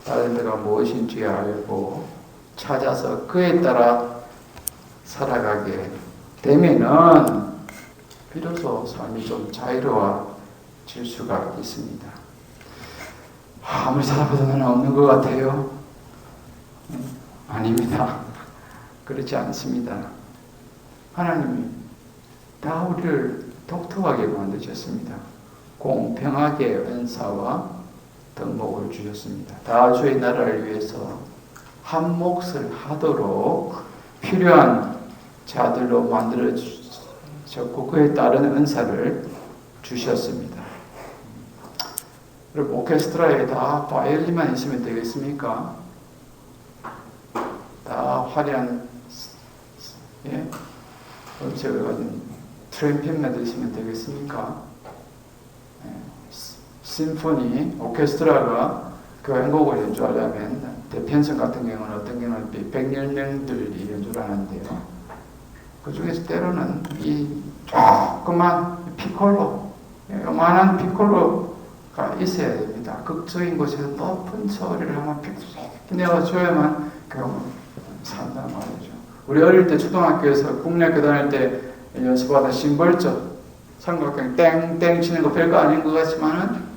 다른 데가 무엇인지 알고 찾아서 그에 따라 살아가게 되면은 비로소 삶이 좀 자유로워질 수가 있습니다. 아무리 살아봐도 나는 없는 것 같아요. 아닙니다. 그렇지 않습니다. 하나님이 다 우리를 독특하게 만드셨습니다. 공평하게 은사와 덕목을 주셨습니다. 다 주의 나라를 위해서 한 몫을 하도록 필요한 자들로 만들어졌고 그에 따른 은사를 주셨습니다. 여러분 오케스트라에 다 바이올린만 있으면 되겠습니까? 다 화려한 음색을 가진 트럼펫만 있으면 되겠습니까? 심포니 오케스트라가 교향곡을 연주하려면 대편성 같은 경우는 어떤 경우는 100명들이 연주를 하는데요. 그 중에서 때로는 이 조그만 피콜로, 요만한 피콜로가 있어야 됩니다. 극적인 곳에서 높은 소리를 한번 픽 내어줘야만 산단 말이죠. 우리 어릴 때 초등학교에서 국내학교 다닐 때 연습하다 심벌적 삼각형 땡땡 치는 거 별거 아닌 것 같지만은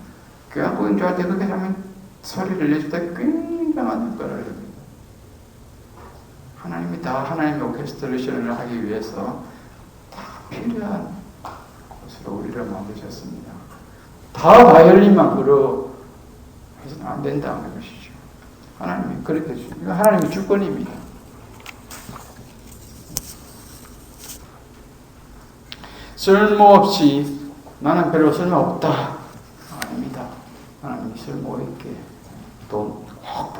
교향곡 연주할 때 그렇게 하면 소리를 내줄 때 굉장한 효과를 합니다. 하나님이 다 하나님의 오케스트레이션을 하기 위해서 다 필요한 곳으로 우리를 만드셨습니다. 다 바이올린만 불어 해서는 안 된다는 것이죠. 하나님이 그렇게 주신, 이거 하나님의 주권입니다. 쓸모없이 나는 별로 쓸모없다. 아닙니다. 하나님이 쓸모있게 또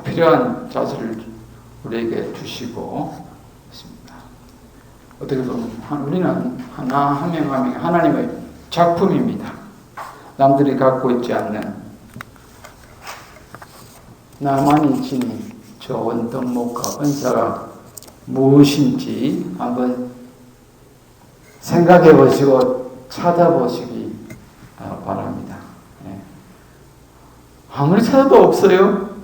필요한 자세를 우리에게 주시고 있습니다. 어떻게 보면 우리는 하나 한 명 한 명 하나님의 작품입니다. 남들이 갖고 있지 않는 나만이 지닌 좋은 덕목과 은사가 무엇인지 한번 생각해 보시고 찾아보시기 바랍니다. 아무리 찾아도 없어요.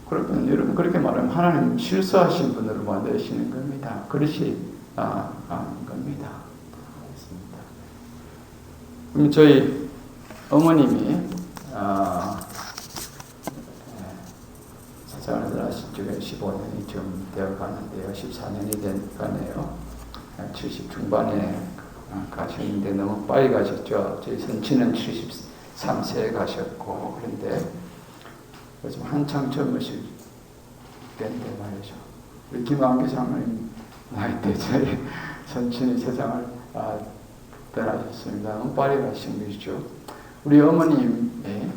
그러면 여러분 그렇게 말하면 하나님 실수하신 분으로 만드시는 겁니다. 그릇이 아닌 겁니다. 그럼 저희 어머님이 세상을 하신 지가 15년이 좀 되어 가는데요. 14년이 되가네요. 70 중반에 가셨는데 너무 빨리 가셨죠. 저희 선친은 73세에 가셨고 그런데 요즘 한창 젊으실 때인데 말이죠. 우리 김한규 장로님 나이 때 저희 선친이 세상을 떠나셨습니다. 너무 빨리 가신 것이죠. 우리 어머님의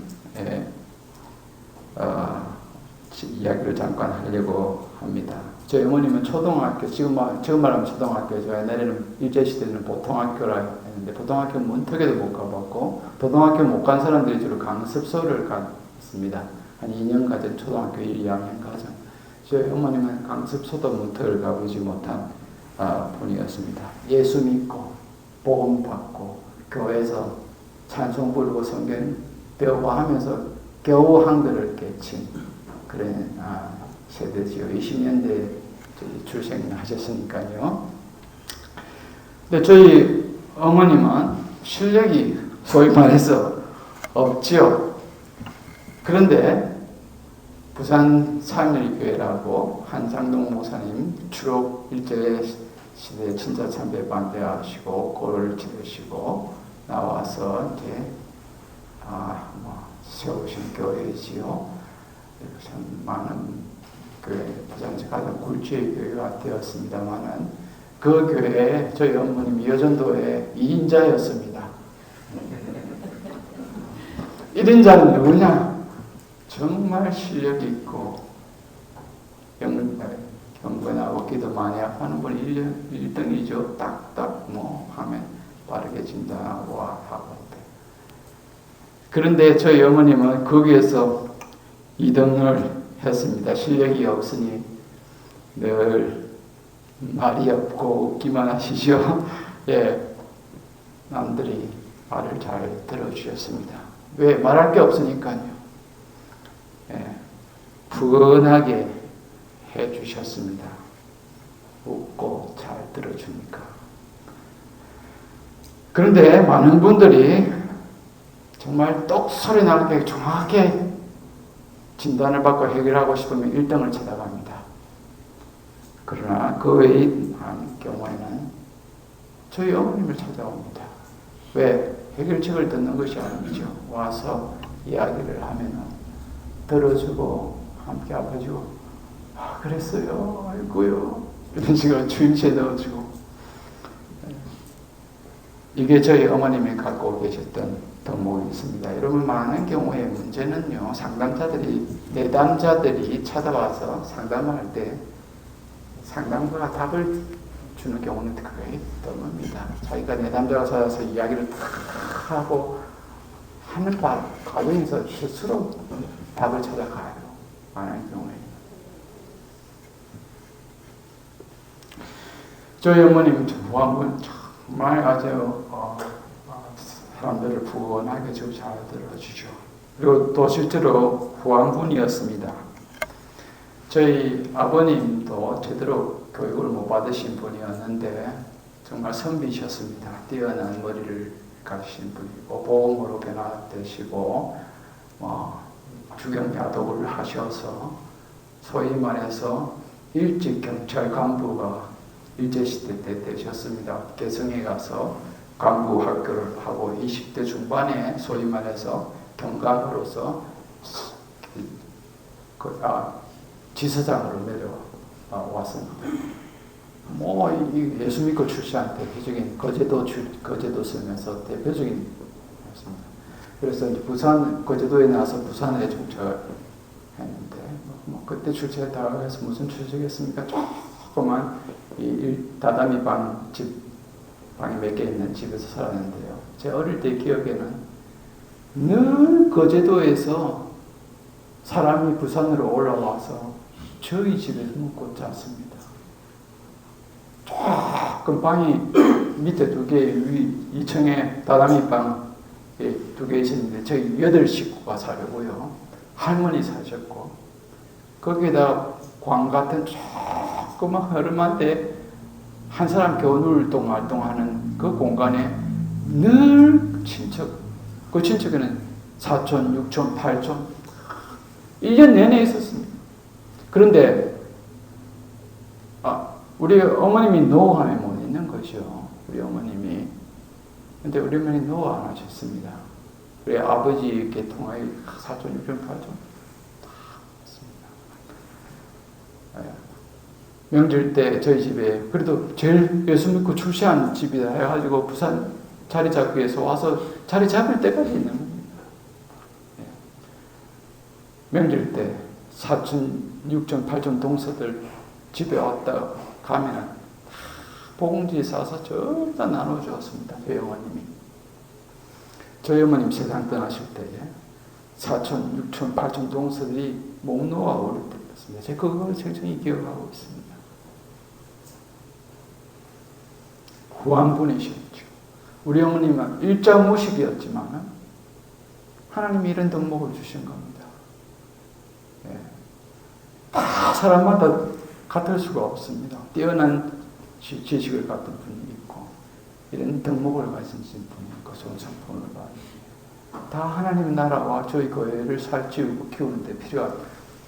이야기를 잠깐 하려고 합니다. 저희 어머님은 초등학교, 지금 말하면 초등학교죠. 옛날에는 일제시대는 보통학교라 했는데 보통학교 문턱에도 못 가봤고 고등학교 못 간 사람들이 주로 강습소를 갔습니다. 한 2년 가진 초등학교 1, 2학년 가정. 저희 어머님은 강습소도 문턱을 가보지 못한 분이었습니다. 예수 믿고 복음 받고 교회에서 찬송 부르고 성경 배우고 하면서 겨우 한글을 깨친 그런 세대지요. 20년대에 출생하셨으니까요. 근데 저희 어머님은 실력이 소위 말해서 없지요. 그런데 부산 삼일교회라고 한상동 목사님 주로 일제시대 친자 참배 반대하시고 고를 치르시고 나와서 이제 세우신 교회이지요. 참 많은 교회, 부산에서 가장 굴지의 교회가 되었습니다만은 그 교회에 저희 어머님이 여전도의 2인자였습니다. 1인자는 누구냐? 정말 실력이 있고 경건하고 기도 많이 하는 분 1등이죠. 딱딱 하면 빠르게 진단하고 하고. 그런데 저희 어머님은 거기에서 2등을 했습니다. 실력이 없으니 늘 말이 없고 웃기만 하시죠. 예, 남들이 말을 잘 들어주셨습니다. 왜? 말할 게 없으니까요. 예, 푸근하게 해주셨습니다. 웃고 잘 들어주니까. 그런데 많은 분들이 정말 똑소리 나게 정확하게 진단을 받고 해결하고 싶으면 1등을 찾아갑니다. 그러나 그 외의 경우에는 저희 어머님을 찾아옵니다. 왜? 해결책을 듣는 것이 아니죠. 와서 이야기를 하면 들어주고 함께 아파주고 그랬어요. 아이고요. 이런 식으로 주임새 넣어주고 이게 저희 어머님이 갖고 계셨던 덕목이 있습니다. 여러분 많은 경우에 문제는요. 내담자들이 찾아와서 상담을 할 때 상담가가 답을 주는 경우는 거의 드뭅니다. 자기가 내담자가 찾아와서 이야기를 탁 하고 하는 과정에서 스스로 답을 찾아가요. 많은 경우에. 저희 어머님 정말 아주 사람들을 푸근하게 잘 들어주죠. 그리고 또 실제로 후한분이었습니다. 저희 아버님도 제대로 교육을 못 받으신 분이었는데 정말 선비셨습니다. 뛰어난 머리를 가지신 분이고 보험으로 변화되시고 주경야독을 하셔서 소위 말해서 일찍 경찰 간부가 일제시대 때 되셨습니다. 개성에 가서 간부 학교를 하고 20대 중반에 소위 말해서 경감으로서 지사장으로 내려왔습니다. 예수 믿고 출세한 대표적인 거제도 쓰면서 대표적인 였습니다. 그래서 이제 부산 거제도에 나와서 부산에 정착했는데 그때 출세했다고 해서 무슨 출세겠습니까? 조그만 다다미 방이 몇 개 있는 집에서 살았는데요. 제 어릴 때 기억에는 늘 거제도에서 사람이 부산으로 올라와서 저희 집에서 묵고 잤습니다. 조금 방이 밑에 2개, 위 2층에 다다미 방 2개 있었는데 저희 8식구가 살고요. 할머니 사셨고 거기에다 광 같은 조그만 허름한데 한 사람 겨울동 활동하는 그 공간에 늘 그 친척에는 사촌, 육촌, 팔촌 1년 내내 있었습니다. 그런데 우리 어머님이 노하면 못 있는 거죠. 우리 어머님이. 근데 우리 어머니 노 안 하셨습니다. 우리 아버지 계통의 사촌, 육촌, 팔촌 다 했습니다. 명절 때 저희 집에 그래도 제일 예수 믿고 출세한 집이다 해가지고 부산 자리 잡기 위해서 와서 자리 잡을 때까지 있는 겁니다. 명절 때 사촌, 육촌, 팔촌 동서들 집에 왔다 가면은 봉지 싸서 전부 다 나눠주었습니다. 저희 어머님이. 저희 어머님 세상 떠나실 때 사촌, 육촌, 팔촌 동서들이 목 놓아 오를 때였습니다. 제가 그걸 생생히 기억하고 있습니다. 후한분이셨죠. 우리 어머님은 일자무식이었지만 하나님이 이런 덕목을 주신 겁니다. 다 사람마다 같을 수가 없습니다. 뛰어난 지식을 갖던 분이 있고 이런 덕목을 가진 분이 있고 좋은 성품을 가지고 다 하나님 나라와 저희 교회를 살찌우고 키우는데 필요한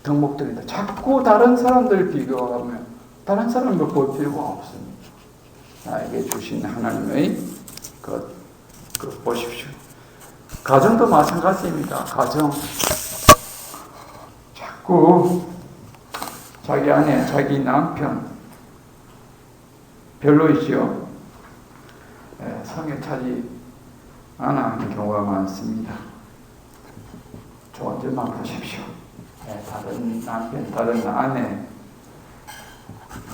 덕목들인데 자꾸 다른 사람들을 비교하면 다른 사람을 볼 필요가 없습니다. 나에게 주신 하나님의 그 보십시오. 가정도 마찬가지입니다. 가정. 자꾸 자기 아내, 자기 남편 별로이죠. 성에 차지 안 하는 경우가 많습니다. 좋은 점만 보십시오. 다른 남편, 다른 아내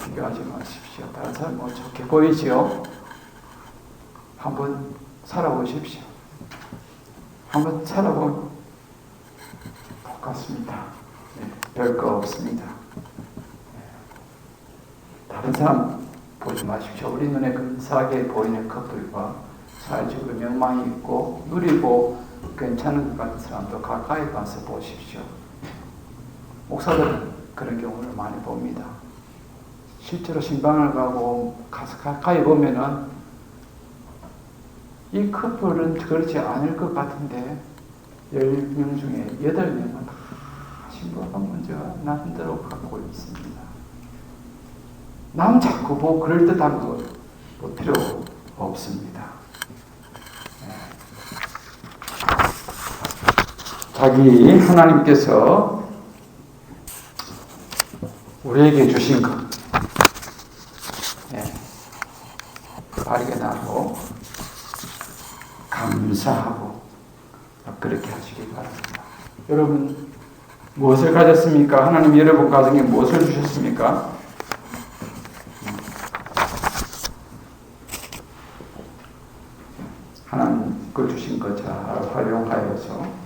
비교하지 마십시오. 다른 사람 뭐 좋게 보이죠? 한번 살아보십시오. 한번 살아보면 똑같습니다. 별거 없습니다. 다른 사람 보지 마십시오. 우리 눈에 근사하게 보이는 커플과 사회적으로 명망이 있고 누리고 괜찮은 것 같은 사람도 가까이 가서 보십시오. 목사들은 그런 경우를 많이 봅니다. 실제로 신방을 가고 가서 가까이 보면은 이 커플은 그렇지 않을 것 같은데 10명 중에 8명은 다 신부가 먼저 남대로 갖고 있습니다. 남 자꾸 보고 그럴듯한 거 뭐 필요 없습니다. 자기 하나님께서 우리에게 주신 것 발견하고 감사하고 그렇게 하시기 바랍니다. 여러분 무엇을 가졌습니까? 하나님 여러분 가정에 무엇을 주셨습니까? 하나님 그 주신 것 잘 활용하여서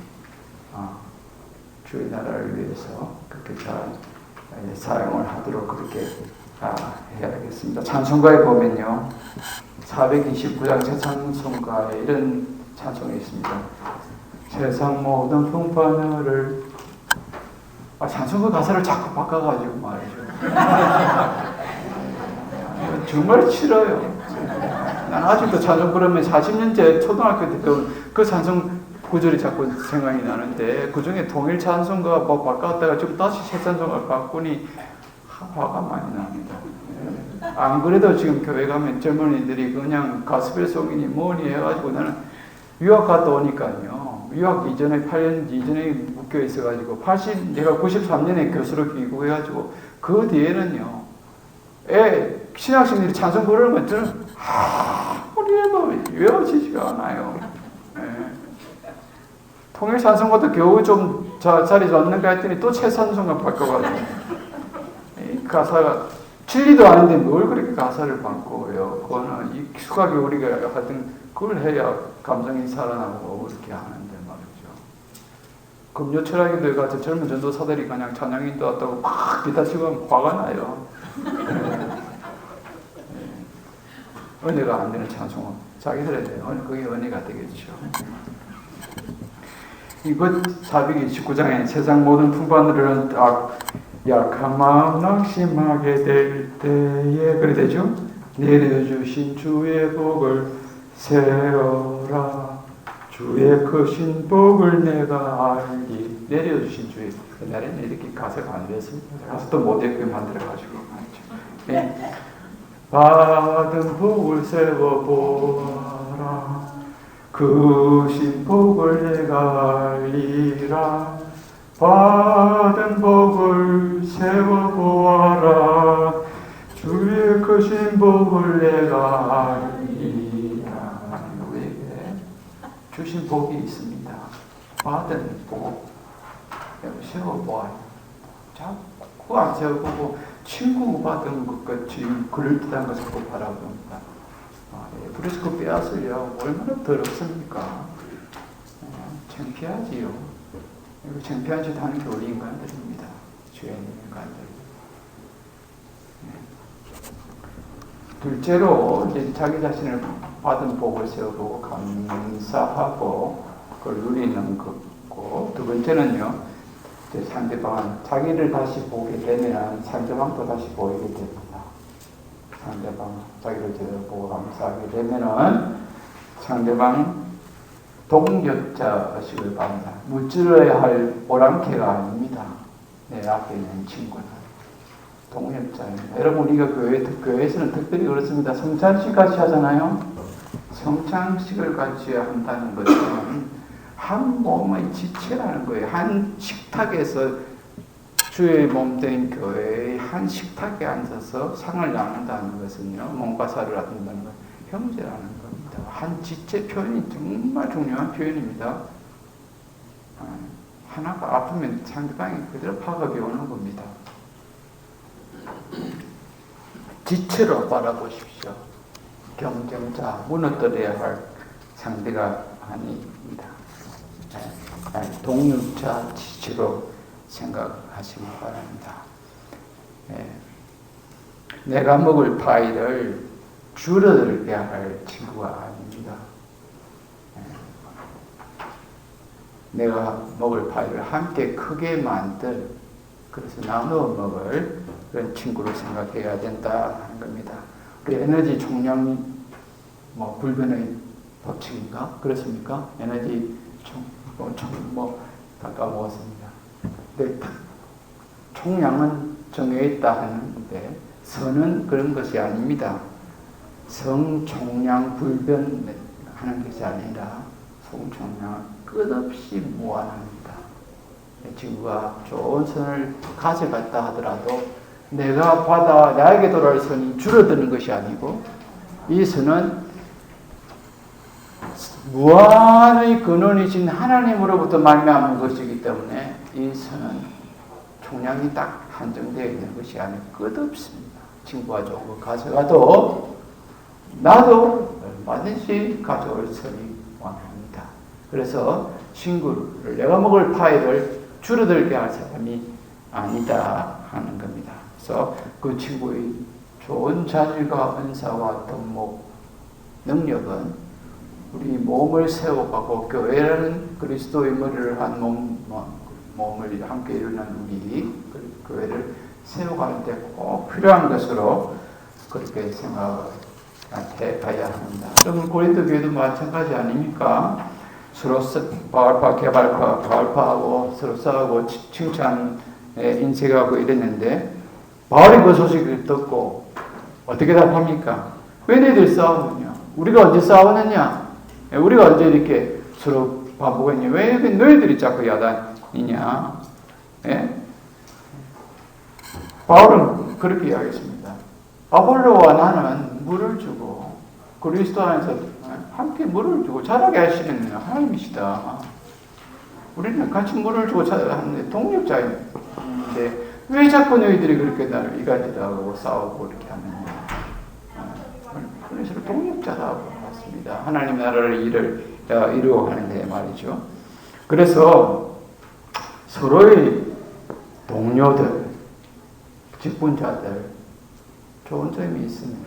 주의 나라를 위해서 그렇게 잘 사용을 하도록 그렇게 해야겠습니다. 찬송가에 보면요 429장 찬송가에 이런 찬송이 있습니다. 세상 모든 풍파늘을 찬송가 가사를 자꾸 바꿔가지고 말이죠. 정말 싫어요. 난 아직도 찬송 부르면 40년째 초등학교 때 그 찬송 구절이 자꾸 생각이 나는데 그 중에 동일 찬송가 뭐 바꿨다가 좀 다시 새 찬송가 바꾸니 화가 많이 납니다. 안 그래도 지금 교회 가면 젊은이들이 그냥 가스펠송이니 뭐니 해가지고 나는 유학 갔다 오니까요. 유학 이전에 8년 이전에 묶여 있어가지고 내가 93년에 교수로 귀국해가지고 그 뒤에는요. 신학생들이 찬송 부르는 건 저는 우리 애도 외워지지가 않아요. 통일 찬송가도 겨우 좀 자리 잡는가 했더니 또 새 찬송가 바꿔가지고 가사가 진리도 아닌데 뭘 그렇게 가사를 바꿔요. 그거는 익숙하게 우리가 하여튼 그걸 해야 감정이 살아나고 그렇게 하는데 말이죠. 금요 철학인도에 가서 젊은 전도사들이 그냥 찬양인도 왔다고 막 기타 치고 화가 나요. 은혜가 안 되는 찬송은 자기들한테 그게 은혜가 되겠죠. 이것 429장에 세상 모든 풍파들은 약한 마음 낙심하게 될 때에 그래 되죠? 내려주신 주의 복을 세어라 주의 크신 복을 내가 알리 내려주신 주의 그날에는 이렇게 가사가 안 됐습니다. 가사도 못했게 만들어가지고 네. 받은 복을 세워보아라 크신 복을 내가 알리라 받은 복을 세워보아라 주의 크신 복을 내가 알리라 우리에게 주신 복이 있습니다. 받은 복 세워보아요. 자꾸 안 세워보고 친구 받은 것 같이 그럴듯한 것을 꼭 바라봅니다. 그래서 그 빼앗으려 얼마나 더럽습니까? 창피하지요. 창피한 짓 하는 게 우리 인간들입니다. 죄인 인간들. 둘째로 이제 자기 자신을 받은 복을 세워보고 감사하고 그걸 누리는 거고 두 번째는요. 상대방은 자기를 다시 보게 되면 상대방도 다시 보이게 됩니다. 상대방 자기를 제대로 보고 감사하게 되면은 상대방 동력자 의식을 받는다. 무찌러야 할 오랑캐가 아닙니다. 내 앞에 있는 친구는 동력자입니다. 여러분 우리가 교회에서는 특별히 그렇습니다. 성찬식 같이 하잖아요. 성찬식을 같이 한다는 것은 한 몸의 지체라는 거예요. 한 식탁에서 주의 몸된 교회의 한 식탁에 앉아서 상을 나눈다는 것은요, 몸과 살을 나눈다는 건 형제라는 겁니다. 한 지체 표현이 정말 중요한 표현입니다. 하나가 아프면 상대방이 그대로 파급이 오는 겁니다. 지체로 바라보십시오. 경쟁자, 무너뜨려야 할 상대가 아닙니다. 동력자, 지체로 생각하시기 바랍니다. 내가 먹을 파이를 줄어들게 할 친구가 아닙니다. 내가 먹을 파이를 함께 크게 만들, 그래서 나누어 먹을 그런 친구를 생각해야 된다 하는 겁니다. 우리 에너지 총량이 불변의 법칙인가? 그렇습니까? 에너지 다 까먹었습니다. 근데 총량은 정해 있다 하는데 선은 그런 것이 아닙니다. 성총량 불변하는 것이 아니라 성총량은 끝없이 무한합니다. 친구가 좋은 선을 가져갔다 하더라도 내가 받아 나에게 돌아올 선이 줄어드는 것이 아니고 이 선은 무한의 근원이신 하나님으로부터 말미암은 것이기 때문에 이 선은 총량이 딱 한정되어 있는 것이 아니고 끝없습니다. 친구가 좋은 거 가져가도 나도 얼마든지 가져올 선이 원합니다. 그래서 친구를 내가 먹을 파이를 줄어들게 할 사람이 아니다 하는 겁니다. 그래서 그 친구의 좋은 자질과 은사와 덕목, 능력은 우리 몸을 세워가고 교회라는 그리스도의 머리를 한 몸을 함께 일어난 우리 교회를 세워가는데 꼭 필요한 것으로 그렇게 생각해 봐야 합니다. 여러분 고린도 교회도 마찬가지 아닙니까? 서로 바울파, 개발파, 바울파하고 서로 싸우고 칭찬에 인색하고 이랬는데 바울이 그 소식을 듣고 어떻게 답합니까? 왜 너희들 싸우느냐? 우리가 언제 싸우느냐? 우리가 언제 이렇게 서로 반복했냐? 왜 너희들이 자꾸 야단이냐? 예? 바울은 그렇게 이야기했습니다. 아볼로와 나는 물을 주고 그리스도 안에서 함께 물을 주고 자라게 하시는 하나님이시다. 우리는 같이 물을 주고 자라는데 동력자인데 왜 자꾸 너희들이 그렇게 나를 이간질하고 싸우고 이렇게 하느냐? 그래서 동력자라고 봤습니다. 하나님 나라를 이루어가는데 말이죠. 그래서 서로의 동료들, 직분자들 좋은 점이 있으면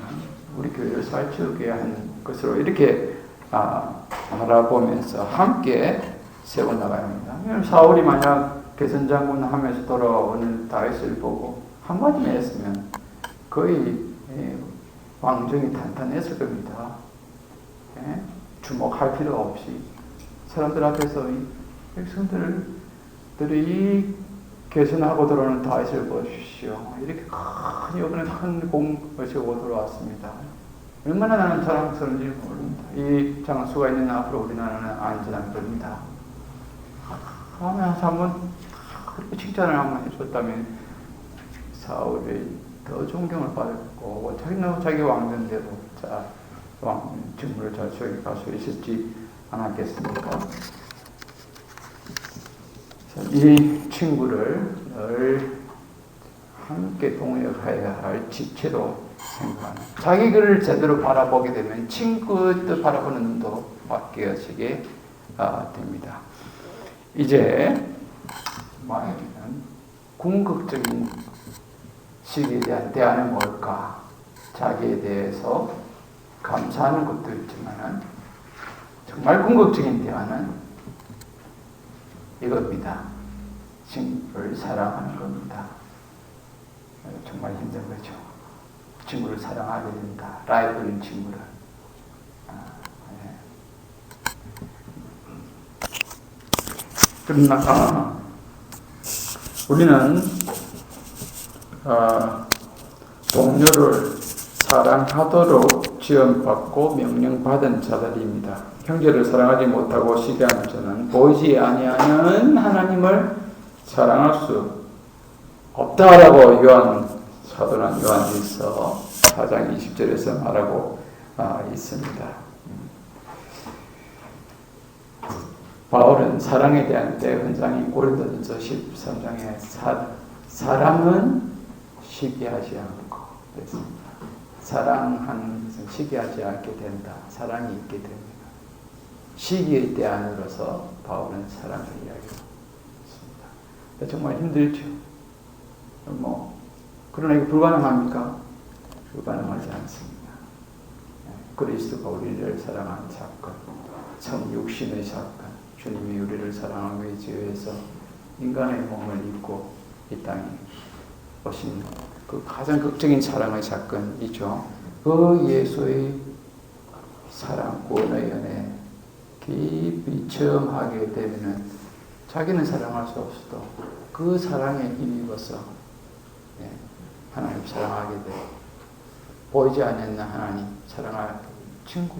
우리 교회를 살찌우게 하는 것으로 이렇게 알아보면서 함께 세워나가야 합니다. 사울이 만약 개선장군 하면서 돌아오는 다윗을 보고 한마디만 했으면 거의 왕정이 탄탄했을 겁니다. 주목할 필요 없이 사람들 앞에서 이 백성들이 개선하고 들어오는 다윗을 보십시오. 이렇게 이번에 큰 공을 세우고 돌아왔습니다. 얼마나 나는 자랑스러운지 모릅니다. 이 장수가 있는 앞으로 우리나라는 안전한 겁니다. 하면서 한번 그렇게 칭찬을 한번 해줬다면 사울이 더 존경을 받았고 자기 왕전대로 직무를 잘 수행할 수 있었지 않았겠습니까? 이 친구를 늘 함께 동역해야 할 지체로 생각하는 자기 글을 제대로 바라보게 되면 친구의 뜻 바라보는 눈도 바뀌어지게 됩니다. 이제 말하기는 궁극적인 시기에 대한 대안은 뭘까? 자기에 대해서 감사하는 것도 있지만 정말 궁극적인 대안은 이겁니다. 친구를 사랑하는 겁니다. 정말 힘든 거죠. 친구를 사랑하게 된다. 라이벌인 친구를. 그러나 우리는 동료를 사랑하도록 지원받고 명령받은 자들입니다. 형제를 사랑하지 못하고 시기하는 자는 보이지 아니하는 하나님을 사랑할 수 없다라고 사도는 요한일서 4장 20절에서 말하고 있습니다. 바울은 사랑에 대한 대헌장인 고린도전서 13장에 사랑은 시기하지 않고 그랬습니다. 사랑하는 것은 시기하지 않게 된다. 사랑이 있게 됩니다. 시기의 때 안으로서 바울은 사랑을 이야기했습니다. 정말 힘들죠. 그러나 이게 불가능합니까? 불가능하지 않습니다. 그리스도가 우리를 사랑한 사건, 참 육신의 사건, 주님이 우리를 사랑하기 위해서 인간의 몸을 입고 이 땅에 오신 그 가장 극적인 사랑의 사건이죠. 그 예수의 사랑, 구원의 연애 깊이 체험하게 되면은 자기는 사랑할 수 없어도 그 사랑에 힘입어서 하나님 사랑하게 돼. 보이지 않는 하나님 사랑할 친구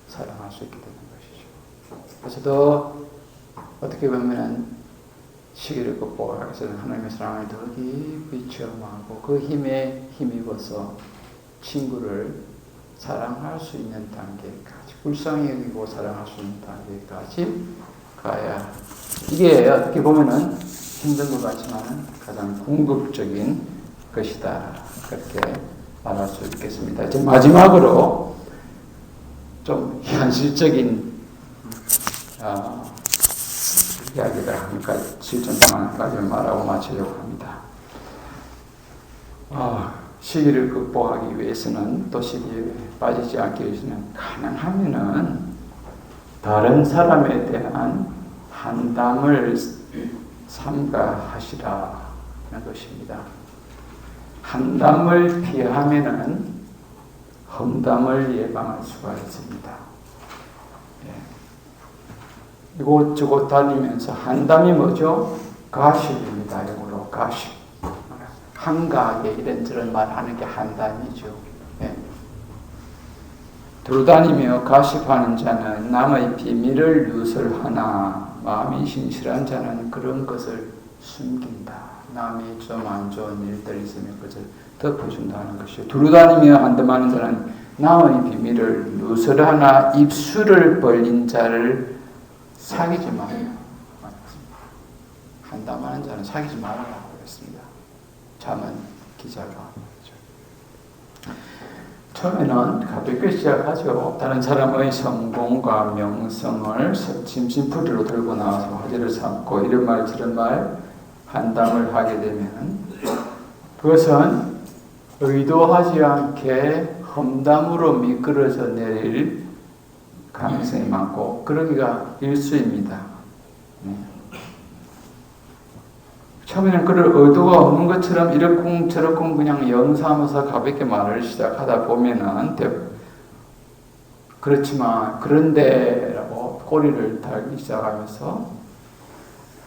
사랑할 수 있게 되는 것이죠. 그래서 더 어떻게 보면은 시기를 극복하기 위해서는 하나님의 사랑을 더 깊이 체험하고 그 힘에 힘입어서 친구를 사랑할 수 있는 단계까지, 불쌍히 여기고 사랑할 수 있는 단계까지 가야, 이게 어떻게 보면은 힘든 것 같지만 가장 궁극적인 것이다. 그렇게 말할 수 있겠습니다. 이제 마지막으로 좀 현실적인 이야기를 하니까 실전 상황까지 말하고 마치려고 합니다. 시기를 극복하기 위해서는, 또 시기에 빠지지 않기 위해서는 가능하면은 다른 사람에 대한 한담을 삼가하시라는 것입니다. 한담을 피하면은 험담을 예방할 수가 있습니다. 이곳저곳 다니면서 한담이 뭐죠? 가십입니다. 영어로 가십. 한가하게 이런저런 말하는 게 한담이죠. 두루다니며 가십하는 자는 남의 비밀을 누설하나 마음이 신실한 자는 그런 것을 숨긴다. 남이 좀 안 좋은 일들 있으면 그것을 덮어준다는 것이요. 두루다니며 한담하는 자는 남의 비밀을 누설하나 입술을 벌린 자를 사귀지 말아요. 한담하는 자는 사귀지 말아라고 했습니다. 잠언 기자가. 처음에는 가볍게 시작하죠. 다른 사람의 성공과 명성을 심심풀이로 들고 나와서 화제를 삼고 이런 말 저런 말 한담을 하게 되면 그것은 의도하지 않게 험담으로 미끄러져 내릴 가능성이 많고 그러기가 일수입니다. 처음에는 그럴 의도가 없는 것처럼 이렇쿵 저렇쿵 그냥 영사하면서 가볍게 말을 시작하다 보면은 그렇지만 그런데라고 꼬리를 달기 시작하면서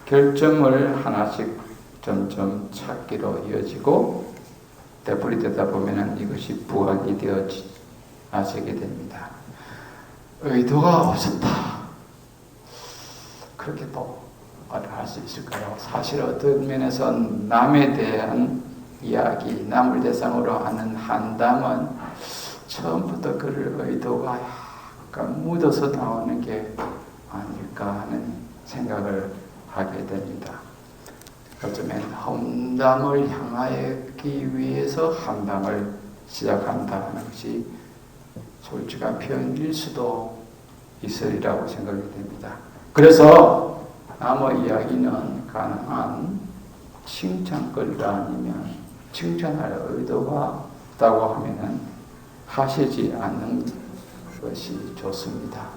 결점을 하나씩 점점 찾기로 이어지고 되풀이되다 보면은 이것이 부각이 되어지게 됩니다. 의도가 없었다. 그렇게 또 말을 할 수 있을까요? 사실 어떤 면에서 남에 대한 이야기, 남을 대상으로 하는 한담은 처음부터 그럴 의도가 약간 묻어서 나오는 게 아닐까 하는 생각을 하게 됩니다. 어쩌면 험담을 향하기 위해서 한담을 시작한다는 것이 솔직한 표현일 수도 있으리라고 생각이 됩니다. 그래서 남의 이야기는 가능한 칭찬거리가 아니면 칭찬할 의도가 없다고 하면은 하시지 않는 것이 좋습니다.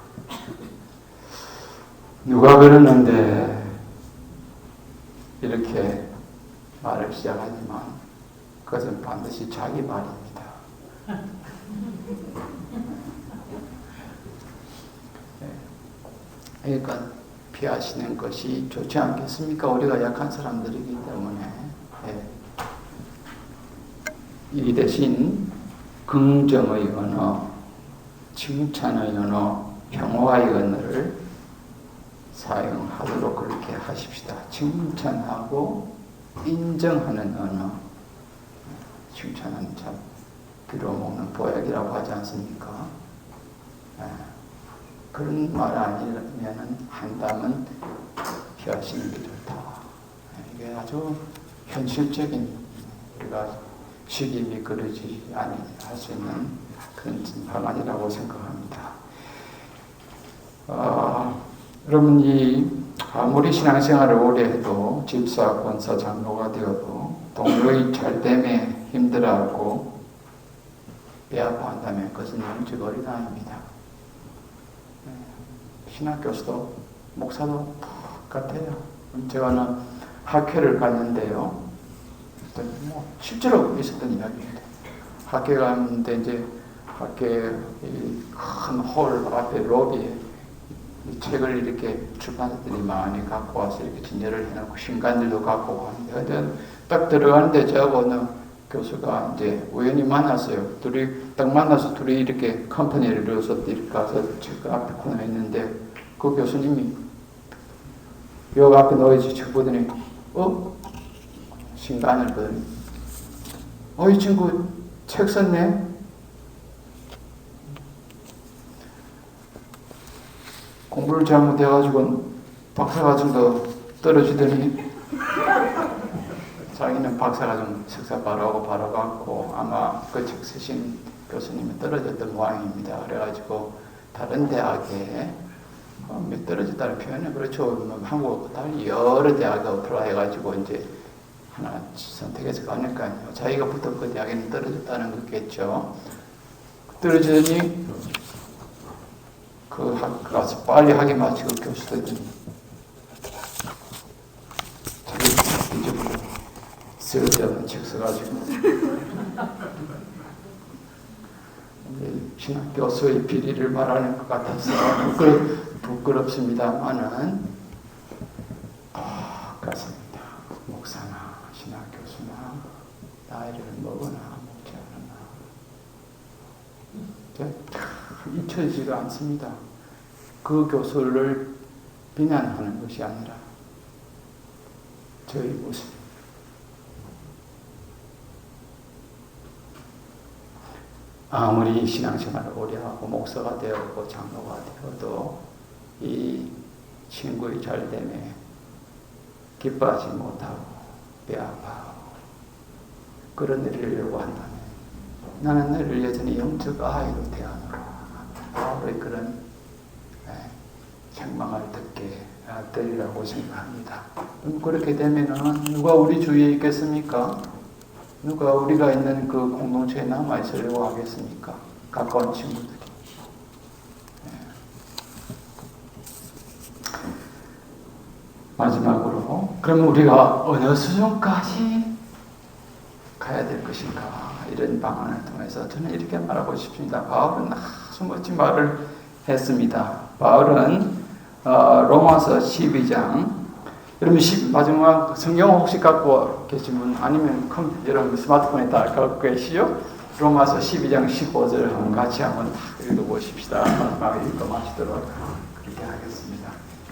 누가 그러는데 이렇게 말을 시작하지만 그것은 반드시 자기 말입니다. 그러니까 피하시는 것이 좋지 않겠습니까? 우리가 약한 사람들이기 때문에 이 대신 긍정의 언어, 칭찬의 언어, 평화의 언어를 사용하도록 그렇게 하십시다. 칭찬하고 인정하는 언어. 칭찬은 참 빌어먹는 보약이라고 하지 않습니까? 그런 말 아니면 한다면 피하시는 게 좋다. 이게 아주 현실적인 우리가 쉽게 미끄러지지 할 수 있는 그런 방안이라고 생각합니다. 여러분 아무리 신앙생활을 오래 해도 집사, 권사, 장로가 되어도 동료의 잘됨에 힘들어하고 배아파한다면 그것은 영적 어린아이입니다. 신학교수도 목사도 똑같아요. 제가 학회를 갔는데요. 실제로 있었던 이야기입니다. 학회 갔는데 이제 학회 큰 홀 앞에 로비에 이 책을 이렇게 출판사들이 많이 갖고 와서 이렇게 진열을 해놓고 신간들도 갖고 가는데 딱 들어가는데 저하고 교수가 이제 우연히 만났어요. 둘이 딱 만나서 둘이 이렇게 컴퍼니를 이뤄서 이렇게 가서 책 앞에 코너에 있는데 그 교수님이 여기 앞에 놓여있지 책 보더니 신간을 보더니 이 친구 책 썼네? 공부를 잘못해가지고 박사과정도 떨어지더니 자기는 박사과정 석사 바로 갖고 아마 그 책 쓰신 교수님은 떨어졌던 모양입니다. 그래가지고 다른 대학에 떨어졌다는 표현은 그렇죠. 한국 달리 여러 대학에 어플라이 해가지고 이제 하나 선택해서 가니까요. 자기가 붙은 그 대학에는 떨어졌다는 거겠죠. 떨어지더니 가서 빨리 학위 마치고 교수들이 자기 잊어버려 쓸데없는 책 써가지고 신학 교수의 비리를 말하는 것 같아서 부끄럽습니다만은 그렇습니다. 목사나 신학 교수나 나이를 먹거나 먹지 않으나 잊혀지지가 않습니다. 그 교수를 비난하는 것이 아니라 저희 모습. 아무리 신앙생활을 오래 하고 목사가 되었고 장로가 되어도 이 친구의 잘됨에 기뻐하지 못하고 배아파하고 그런 일을 요구한다면 나는 너를 여전히 영적 아이로 대하노라. 바울의 그런 책망을 듣게 되리라고 생각합니다. 그렇게 되면은 누가 우리 주위에 있겠습니까? 누가 우리가 있는 그 공동체에 남아 있으려고 하겠습니까? 가까운 친구들이. 마지막으로 그럼 우리가 어느 수준까지 가야 될 것인가? 이런 방안을 통해서 저는 이렇게 말하고 싶습니다. 바울은 아주 멋진 말을 했습니다. 바울은 로마서 12장 여러분 마지막 성경 혹시 갖고 계신 분 아니면 여러분 스마트폰에 다 갖고 계시죠? 로마서 12장 15절 같이 한번 읽어보십시다. 마지막에 읽어 마치도록 그렇게 하겠습니다.